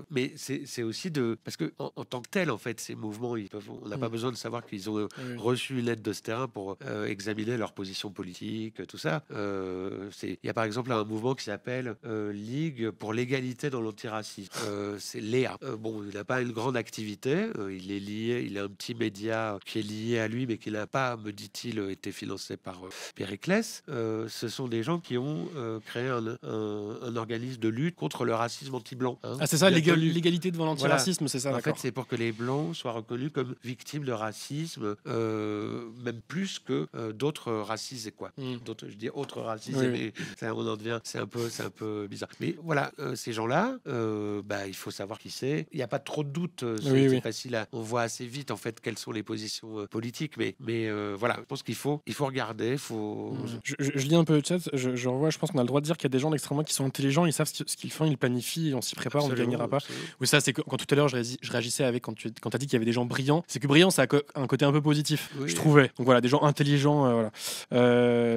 mais c'est aussi parce que en tant que tel, en fait, ces mouvements, on n'a pas besoin de savoir qu'ils ont reçu une aide de ce terrain pour examiner leur position politique, tout ça. Il y a par exemple un mouvement qui s'appelle Ligue pour l'égalité dans l'antiracisme. C'est Léa. Bon, il n'a pas une grande activité. Il a un petit média qui est lié à lui, mais qui n'a pas, me dit-il, été financé par Périclès. Ce sont des gens qui ont créé un organisme de lutte contre le racisme anti-blanc. C'est ça, l'égalité devant l'antiracisme, c'est ça, en d'accord. fait, c'est pour que les blancs soient reconnus comme victimes de racisme, même plus que d'autres racisés, quoi. D'autres, je dis autres racisés, mais ça, on en devient, c'est un peu bizarre. Mais voilà, ces gens-là, il faut savoir qui c'est. Il n'y a pas trop de doute, c'est facile on voit assez vite en fait quelles sont les positions politiques, mais voilà, je pense qu'il faut regarder, Je lis un peu le chat, je revois, je pense qu'on a le droit de dire qu'il y a des gens d'extrême droite qui sont intelligents, ils savent ce qu'ils font, ils planifient, on s'y prépare, on ne gagnera pas. Oui, ça, c'est quand tout à l'heure je réagissais avec quand tu as dit qu'il y avait des gens brillants, c'est que brillant, ça a un côté un peu positif, je trouvais. Donc voilà, des gens intelligents, voilà.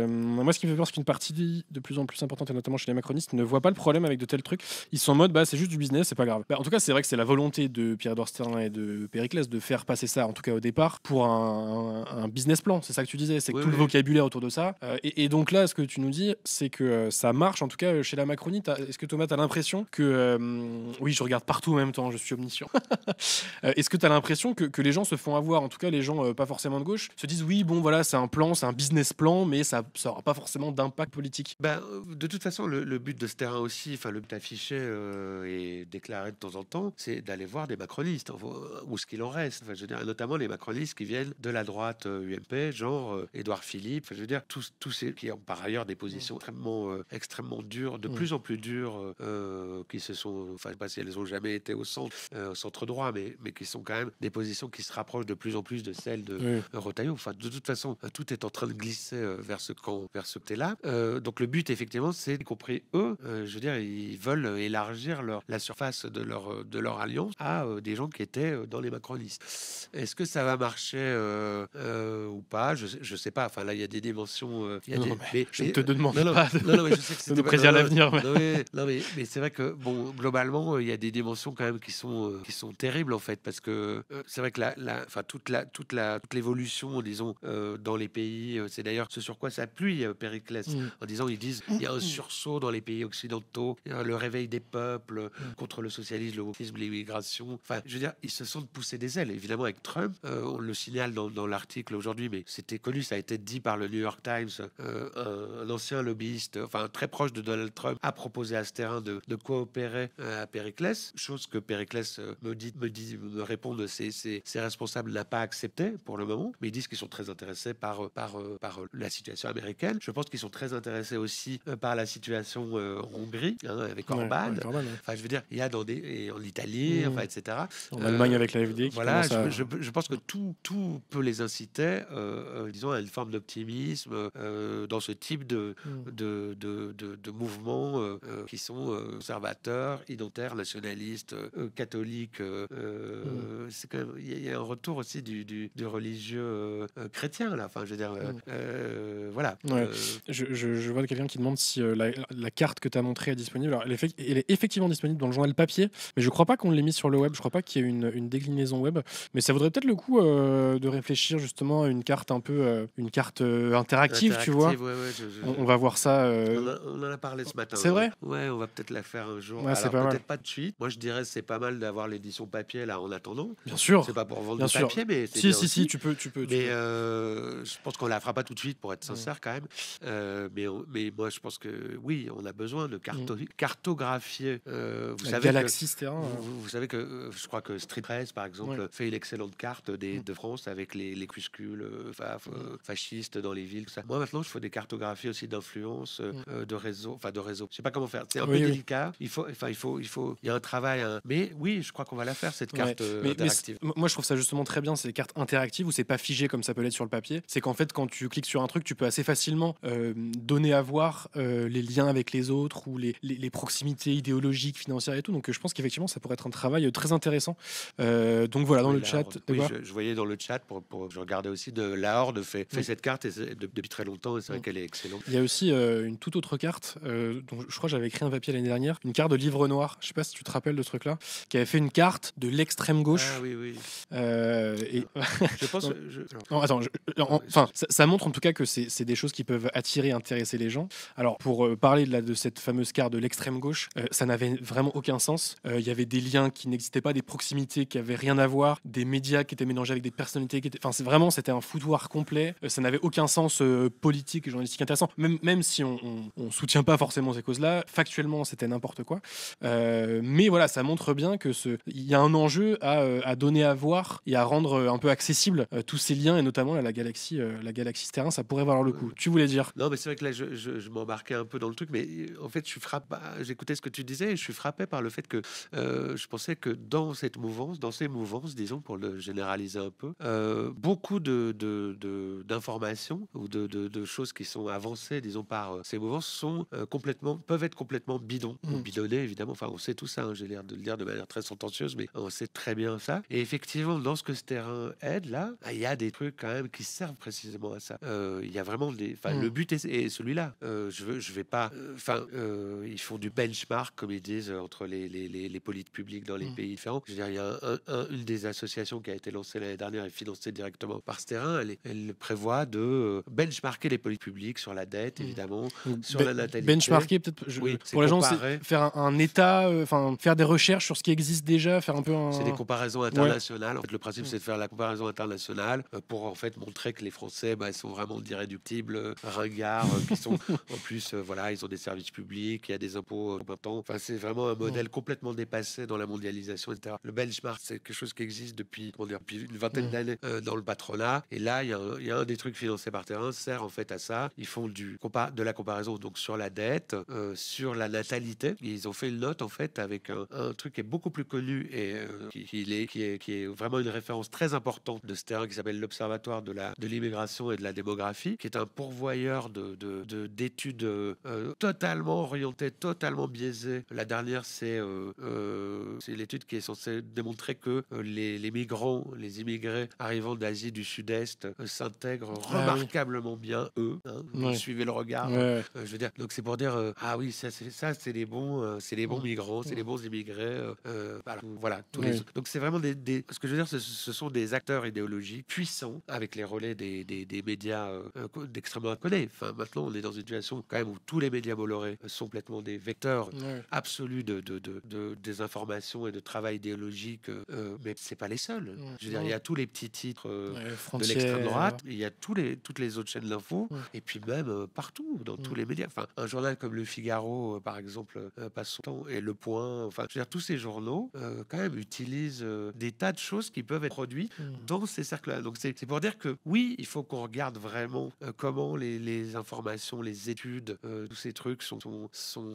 Moi, ce qui me fait peur, c'est qu'une partie de plus en plus importante, et notamment chez les macronistes, ne voit pas le problème avec de tels trucs. Ils sont en mode, c'est juste du business, c'est pas grave. En tout cas, c'est vrai que c'est la volonté de Pierre-Édouard Terrain et de Périclès de faire passer ça, en tout cas au départ, pour un business plan. C'est ça que tu disais, c'est que tout le vocabulaire autour de ça. Et donc là, ce que tu nous dis, c'est que ça marche, en tout cas chez la Macronie. Est-ce que Thomas, t'as l'impression que... oui, je regarde partout en même temps, je suis omniscient. Est-ce que t'as l'impression que les gens se font avoir, en tout cas les gens pas forcément de gauche, se disent oui, bon voilà, c'est un plan, c'est un business plan, mais ça n'aura pas forcément d'impact politique? De toute façon, le but de ce terrain aussi, le but affiché et déclaré de temps en temps, c'est d'aller voir des macronistes, ou ce qu'il en reste. Je veux dire, notamment les macronistes qui viennent de la droite UMP, genre Édouard Philippe. Je veux dire, tous ceux qui ont par ailleurs des positions extrêmement dures, de plus en plus dures, qui se sont, je sais pas si elles n'ont jamais été au centre droit, mais qui sont quand même des positions qui se rapprochent de plus en plus de celles de Retailleau. Enfin, de toute façon, tout est en train de glisser vers ce côté-là. Donc le but, effectivement, c'est, y compris eux, je veux dire, ils veulent élargir la surface de leur alliance à des gens qui étaient dans les macronistes. Est-ce que ça va marcher ou pas? Je sais pas. Enfin, là, il y a des dimensions. Je ne te demande pas je sais que de nous prédire l'avenir. Mais c'est vrai que globalement, il y a des dimensions quand même qui sont terribles en fait, parce que c'est vrai que toute l'évolution, disons, dans les pays, c'est d'ailleurs ce sur quoi s'appuie Périclès en disant, ils disent, il y a un sursaut dans les pays occidentaux, le réveil des peuples, contre le socialisme, le wokisme, l'immigration. Enfin, je veux dire, ils se sont poussés des ailes. Évidemment, avec Trump, on le signale dans l'article aujourd'hui, mais c'était connu, ça a été dit par le New York Times. Un ancien lobbyiste, enfin très proche de Donald Trump, a proposé à Sterin de coopérer à Périclès, chose que Périclès me répond de ses responsables n'a pas accepté pour le moment, mais ils disent qu'ils sont très intéressés par la situation américaine. Je pense qu'ils sont très intéressés aussi par la situation en Hongrie, avec Orban. Enfin, je veux dire, il y a et en Italie, enfin, etc. En Allemagne avec la FD. Voilà, je pense que tout peut les inciter, disons, à une forme d'optimisme dans ce type de mouvements qui sont conservateurs, identitaires, nationalistes, catholiques. C'est quand même, il y a un retour aussi du religieux chrétien là. Enfin, je veux dire, voilà. Ouais. Je vois quelqu'un qui demande si la carte que tu as montrée est disponible. Alors, elle est effectivement disponible dans le journal papier, mais je crois pas qu'on l'ait mis sur le web. Je crois pas qu'il y ait une déclinaison web, mais ça vaudrait peut-être le coup de réfléchir justement à une carte un peu une carte interactive, tu vois. Ouais, on va voir ça. On en a parlé ce matin. C'est vrai. Ouais, on va peut-être la faire un jour. Ouais, alors peut-être mal. Pas de suite. Moi, je dirais c'est pas mal d'avoir l'édition papier là en attendant. Bien sûr. C'est pas pour vendre bien du sûr. papier, mais c'est si, tu peux. Mais je pense qu'on la fera pas tout de suite pour être sincère quand même. Mais moi, je pense que oui, on a besoin de cartographier. Vous savez Galaxy Sterin. Vous savez que je crois que Street Press, par exemple, fait une excellente carte de France avec les cruscules fascistes dans les villes. Tout ça. Moi, maintenant, je fais des cartographies aussi d'influence, de réseau. Je sais pas comment faire. C'est un peu délicat. Il y a un travail. Mais oui, je crois qu'on va la faire cette carte interactive. Mais moi, je trouve ça justement très bien. C'est des cartes interactives où c'est pas figé comme ça peut l'être sur le papier. C'est qu'en fait, quand tu cliques sur un truc, tu peux assez facilement donner à voir les liens avec les autres ou les proximités idéologiques, financières et tout. Donc, je pense qu'effectivement, ça pourrait être un travail très intéressant. Donc voilà, dans le chat. Oui, je voyais dans le chat, je regardais aussi de la Horde fait cette carte depuis très longtemps et c'est vrai qu'elle est excellente. Il y a aussi une toute autre carte dont je crois que j'avais écrit un papier l'année dernière, une carte de livre noir. Je sais pas si tu te rappelles de ce truc-là, qui avait fait une carte de l'extrême gauche. Ah oui. Je pense. Non, attends. Enfin, ça montre en tout cas que c'est des choses qui peuvent attirer, intéresser les gens. Alors, pour parler de cette fameuse carte de l'extrême gauche, ça n'avait vraiment aucun sens. Il y avait des liens qui n'existaient pas, des proximités qui avaient rien à voir, des médias qui étaient mélangés avec des personnalités qui étaient. Enfin, c'était un foutoir complet. Ça n'avait aucun sens politique et journalistique intéressant. Même si on soutient pas forcément ces causes-là, factuellement, c'était n'importe quoi. Mais voilà, ça montre bien que il y a un enjeu à donner à voir et à rendre un peu accessible tous ces liens et notamment la galaxie Sterin, ça pourrait valoir le coup. Tu voulais dire? Non, mais c'est vrai que là, je m'embarquais un peu dans le truc, mais en fait, j'écoutais ce que tu disais et je suis frappé par le fait que je pensais que dans ces mouvances, disons, pour le généraliser un peu, beaucoup d'informations ou de choses qui sont avancées, disons, par ces mouvances peuvent être complètement bidons, ou bidonnés, évidemment. Enfin, on sait tout ça, j'ai l'air de le dire de manière très sentencieuse, mais on sait très bien ça. Et effectivement, dans ce que ce terrain aide, là, il y a des trucs quand même qui servent précisément à ça. Il y a vraiment le but est celui-là. Je vais pas... ils font du benchmark, comme ils disent, entre les politiques publiques dans les pays différents. Je veux dire, il y a une des associations qui a été lancée l'année dernière et financée directement par ce terrain. Elle prévoit de benchmarker les politiques publiques sur la dette, évidemment, sur la natalité. Benchmarker, peut-être, pour les gens, c'est faire un état, faire des recherches sur ce qui existe déjà, faire un peu C'est des comparaisons internationales. En fait, le principe, c'est de faire la comparaison internationale pour en fait montrer que les Français sont vraiment d'irréductibles, ringards, qui sont en plus, ils ont des services publics, il y a des impôts importants. Enfin, c'est vraiment un modèle complètement dépassé dans la mondialisation, etc. Le benchmark, c'est quelque chose qui existe depuis une vingtaine d'années dans le patronat. Et là, il y a un des trucs financés par terrain sert en fait à ça. Ils font de la comparaison donc sur la dette, sur la natalité. Ils ont fait une note en fait avec un truc qui est beaucoup plus connu et qui est vraiment une référence très importante de ce terrain qui s'appelle l'Observatoire de l'immigration et de la démographie, qui est un pourvoyeur d'études totalement orientées, totalement biaisées. La dernière, c'est l'étude qui est censée démontrer que les migrants, les immigrés arrivant d'Asie du Sud-Est s'intègrent remarquablement bien, eux. Vous suivez le regard. Je veux dire, donc c'est pour dire ça c'est les bons migrants, c'est les bons immigrés. Voilà. Donc c'est vraiment ce que je veux dire, ce sont des acteurs idéologiques puissants avec les relais des médias d'extrême droite. Enfin, maintenant, on est dans une situation quand même où tous les médias Bolloré sont complètement des vecteurs absolus flux de désinformation et de travail idéologique, mais c'est pas les seuls. Je veux dire, il y a tous les petits titres de l'extrême droite, il y a toutes les autres chaînes d'infos, et puis même partout, dans tous les médias. Enfin, un journal comme Le Figaro, par exemple, passe son temps, et Le Point, enfin, je veux dire, tous ces journaux, quand même, utilisent des tas de choses qui peuvent être produites dans ces cercles-là. Donc, c'est pour dire que oui, il faut qu'on regarde vraiment comment les informations, les études, tous ces trucs sont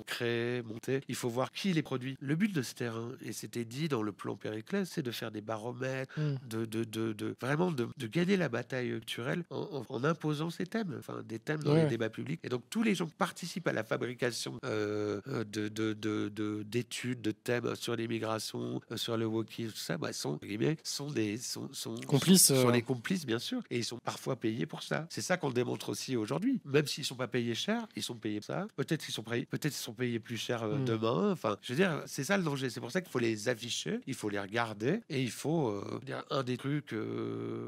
créés, montés. Il faut voir qui les produit. Le but de ce terrain, et c'était dit dans le plan Périclès, c'est de faire des baromètres, vraiment de gagner la bataille culturelle en imposant ces thèmes, enfin des thèmes dans les débats publics. Et donc tous les gens qui participent à la fabrication d'études, de thèmes sur l'immigration, sur le wokisme, tout ça, sont complices, sont les complices, bien sûr, et ils sont parfois payés pour ça. C'est ça qu'on démontre aussi aujourd'hui. Même s'ils sont pas payés cher, ils sont payés pour ça. Peut-être qu'ils sont payés plus cher demain. Enfin, je veux dire, c'est ça le danger. C'est pour ça qu'il faut les afficher, il faut les regarder, et il faut un des trucs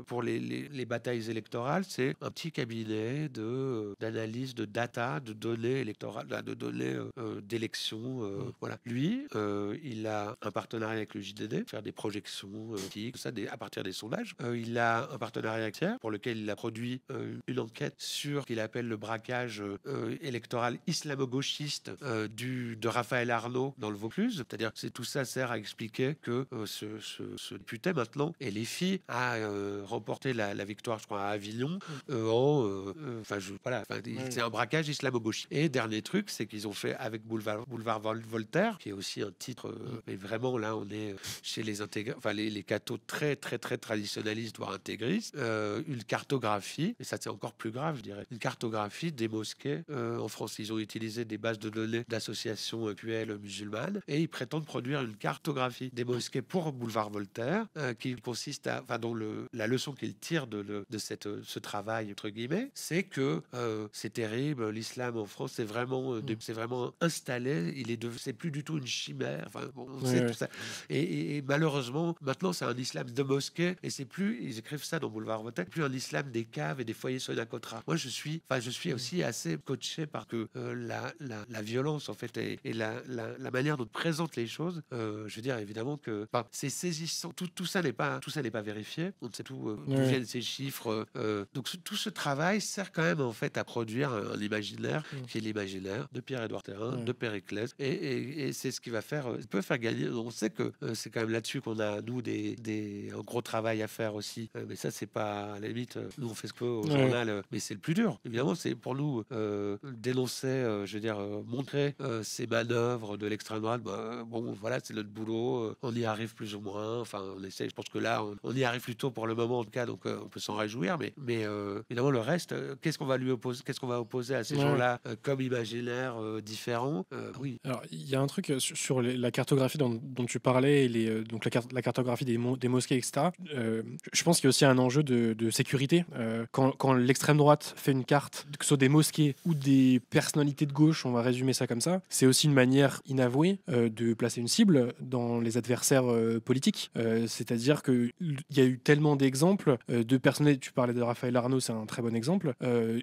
pour les batailles électorales, c'est un petit cabinet d'analyse de data, de données électorales, de données d'élections. Voilà. Lui, il a un partenariat avec le JDD, faire des projections, tout ça, à partir des sondages. Il a un partenariat avec Thiers, pour lequel il a produit une enquête sur ce qu'il appelle le braquage électoral islamo-gauchiste de Raphaël Arnaud dans le Vaucluse. C'est-à-dire que tout ça sert à expliquer que ce député maintenant et les filles a remporté la victoire, je crois, à Avignon c'est un braquage islamo-gauchiste. Et dernier truc, c'est qu'ils ont fait avec Boulevard Voltaire, qui est aussi un titre, mais vraiment là on est chez les cathos très très très traditionnalistes, voire intégristes, une cartographie, et ça c'est encore plus grave, je dirais, une cartographie des mosquées en France. Ils ont utilisé des bases de données d'associations QL musulmanes, et ils prétendent produire une cartographie des mosquées pour Boulevard Voltaire, qui consiste dont la leçon qu'ils tirent de ce travail entre guillemets, c'est que c'est terrible, l'islam en France c'est vraiment installé, c'est plus du tout une chimère, on sait tout ça, et malheureusement maintenant c'est un islam de mosquée, et c'est plus, ils écrivent ça dans Boulevard Voltaire, plus un islam des caves et des foyers Sonacotra. Moi je suis aussi assez coaché par que la violence en fait et la manière dont on présente les choses, je veux dire évidemment que c'est saisissant, tout ça n'est pas vérifié, on ne sait d'où viennent ces chiffres, donc tout ce travail sert quand même en fait à produire un imaginaire qui est l'imaginaire de Pierre-Édouard Terrain, de Périclès, et c'est ce qui peut faire gagner. On sait que c'est quand même là-dessus qu'on a nous un gros travail à faire aussi, mais ça c'est pas à la limite, nous on fait ce qu'on veut au journal, mais c'est le plus dur évidemment, c'est pour nous dénoncer, je veux dire montrer ces manœuvres de l'extrême droite. Voilà, c'est notre boulot, on y arrive plus ou moins, enfin on essaie, je pense que là on y arrive plutôt pour le moment en tout cas, donc on peut s'en réjouir, mais évidemment le reste, qu'est-ce qu'on va opposer à ces gens-là comme imaginaire différent. Oui. Alors il y a un truc sur la cartographie dont tu parlais, et donc la cartographie des mosquées, etc. Je pense qu'il y a aussi un enjeu de sécurité. Quand l'extrême droite fait une carte, que ce soit des mosquées ou des personnalités de gauche, on va résumer ça comme ça, c'est aussi une manière inavouée de placer une cible dans les adversaires politiques. C'est-à-dire qu'il y a eu tellement d'exemples de personnalités. Tu parlais de Raphaël Arnaud, c'est un très bon exemple.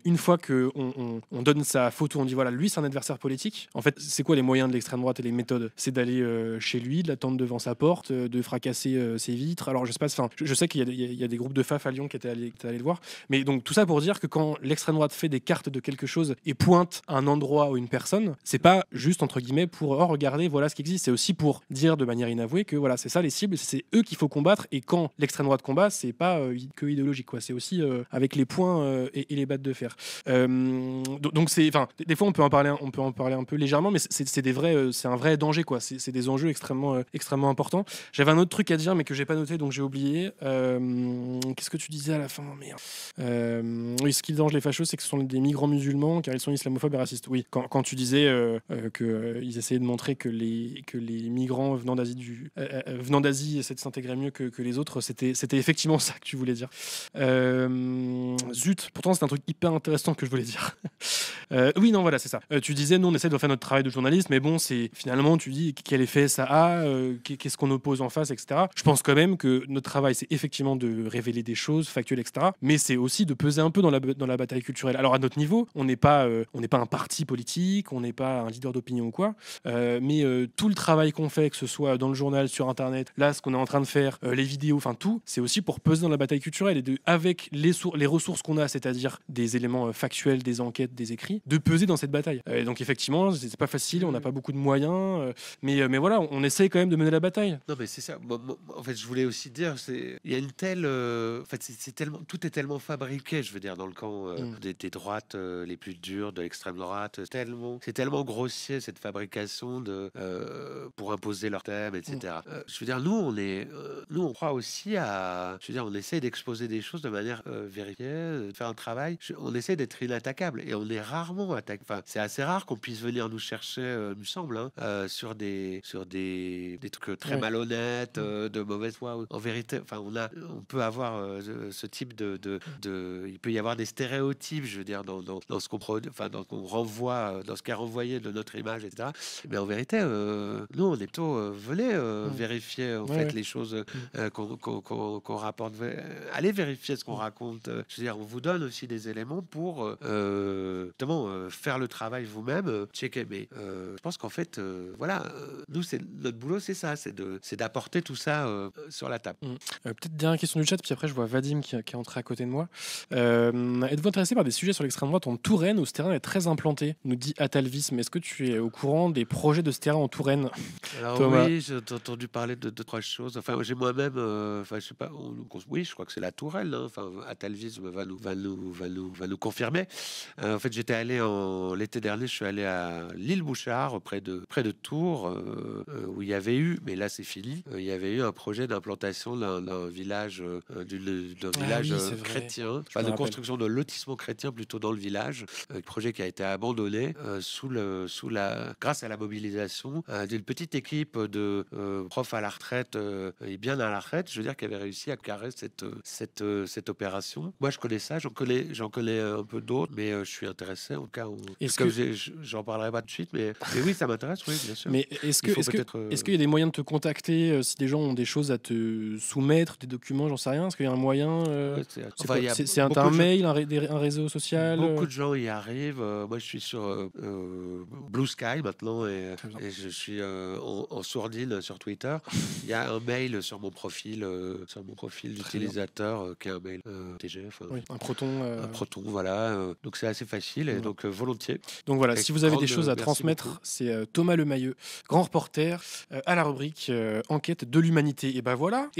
Une fois qu'on donne sa photo, on dit voilà, lui c'est un adversaire politique. En fait, c'est quoi les moyens de l'extrême droite et les méthodes? C'est d'aller chez lui, de l'attendre devant sa porte, de fracasser ses vitres. Alors je sais pas, je sais qu'il y a des groupes de FAF à Lyon qui étaient allés le voir. Mais donc tout ça pour dire que quand l'extrême droite fait des cartes de quelque chose et pointe un endroit ou une personne, c'est pas juste entre guillemets pour regarder voilà ce qui existe. C'est aussi pour dire de manière inavouée que voilà, c'est ça les cibles, c'est eux qu'il faut combattre. Et quand l'extrême droite combat, c'est pas que idéologique, quoi. C'est aussi avec les poings et les battes de fer. Donc c'est, enfin, des fois on peut en parler un peu légèrement, mais c'est un vrai danger, quoi. C'est des enjeux extrêmement importants. J'avais un autre truc à dire, mais que j'ai pas noté, donc j'ai oublié. Qu'est-ce que tu disais à la fin? Merde. Oui, ce qui dérange les fachos, c'est que ce sont des migrants musulmans, car ils sont islamophobes et racistes. Oui, quand tu disais qu'ils essayaient de montrer que les migrants venant d'Asie essaient de s'intégrer mieux que les autres, c'était effectivement ça que tu voulais dire. Zut, pourtant c'est un truc hyper intéressant que je voulais dire. Oui, non, voilà, c'est ça. Tu disais, nous, on essaie de faire notre travail de journaliste, mais bon, c'est finalement, tu dis quel effet ça a, qu'est-ce qu'on oppose en face, etc. Je pense quand même que notre travail, c'est effectivement de révéler des choses factuelles, etc. Mais c'est aussi de peser un peu dans la bataille culturelle. Alors, à notre niveau, on n'est pas un parti politique, on n'est pas un leader d'opinion ou quoi, mais tout le travail qu'on fait, que ce soit dans le journal, sur Internet, là, ce qu'on est en train de faire, les vidéos, enfin tout, c'est aussi pour peser dans la bataille culturelle et avec les ressources qu'on a, c'est-à-dire des éléments factuels, des enquêtes, des écrits, de peser dans cette bataille. Donc effectivement, c'est pas facile, on n'a pas beaucoup de moyens, mais voilà, on essaye quand même de mener la bataille. Non, mais c'est ça. En fait, je voulais aussi dire, il y a une telle, en fait, c'est tellement, tout est tellement fabriqué, je veux dire, dans le camp des droites les plus dures, de l'extrême droite, c'est tellement grossier cette fabrication pour imposer leur thème, etc. Je veux dire, nous, on croit aussi à, je veux dire, on essaie d'exposer des choses de manière vérifiée, de faire un travail. On essaie d'être inattaquable et on est rarement attaqué. Enfin, c'est assez rare qu'on puisse venir nous chercher, il me semble, hein, sur des trucs très malhonnêtes, de mauvaise foi. En vérité, enfin, on peut avoir ce type il peut y avoir des stéréotypes, je veux dire, dans ce qu'on produit, enfin, dans ce qu'on renvoie, dans ce qui est renvoyé de notre image, etc. Mais en vérité, nous, on est plutôt venez vérifier en fait les choses qu'on rapporte. Allez vérifier ce qu'on raconte. Je veux dire, on vous donne aussi des éléments pour justement faire le travail vous-même, checker. Mais je pense qu'en fait, voilà, nous, notre boulot, c'est ça, c'est d'apporter tout ça sur la table. Peut-être dernière question du chat, puis après je vois Vadim qui est entré à côté de moi. Êtes-vous intéressé par des sujets sur l'extrême droite en Touraine où ce terrain est très implanté, nous dit Atalvisme. Est-ce que tu es au courant des projets de ce terrain en Touraine? Alors Thomas. oui, j'ai entendu parler de deux, trois choses. Enfin, j'ai moi-même, enfin, je sais pas, oui, je crois que c'est la Tourelle, hein. Enfin, Atalvisme va nous confirmer. En fait, j'étais allé l'été dernier, je suis allé à l'île Bouchard, près de Tours, où il y avait eu, mais là c'est fini, il y avait eu un projet d'implantation d'un village, chrétien, enfin de construction de lotissement chrétien plutôt dans le village, projet qui a été abandonné grâce à la mobilisation d'une petite équipe de profs à la retraite et bien à la retraite, je veux dire, qui avait réussi à carrer cette opération. Moi, je connais ça, j'en connais un peu d'autres, mais je suis intéressé. En tout cas, j'en parlerai pas tout de suite, mais oui, ça m'intéresse, oui, bien sûr. Mais est-ce qu'il y a des moyens de te contacter si des gens ont des choses à te soumettre, des documents, j'en sais rien? Est-ce qu'il y a un moyen c'est un mail, un réseau social? Beaucoup de gens y arrivent. Moi, je suis sur Blue Sky maintenant et je suis en sourdine sur Twitter. Il y a un mail sur mon profil d'utilisateur qui est un mail TGF. Un Proton. Un Proton, voilà. Donc c'est assez facile et donc volontiers. Donc voilà, si vous avez des choses à transmettre, c'est Thomas Lemayeux, grand reporter à la rubrique Enquête de l'humanité. Et ben voilà.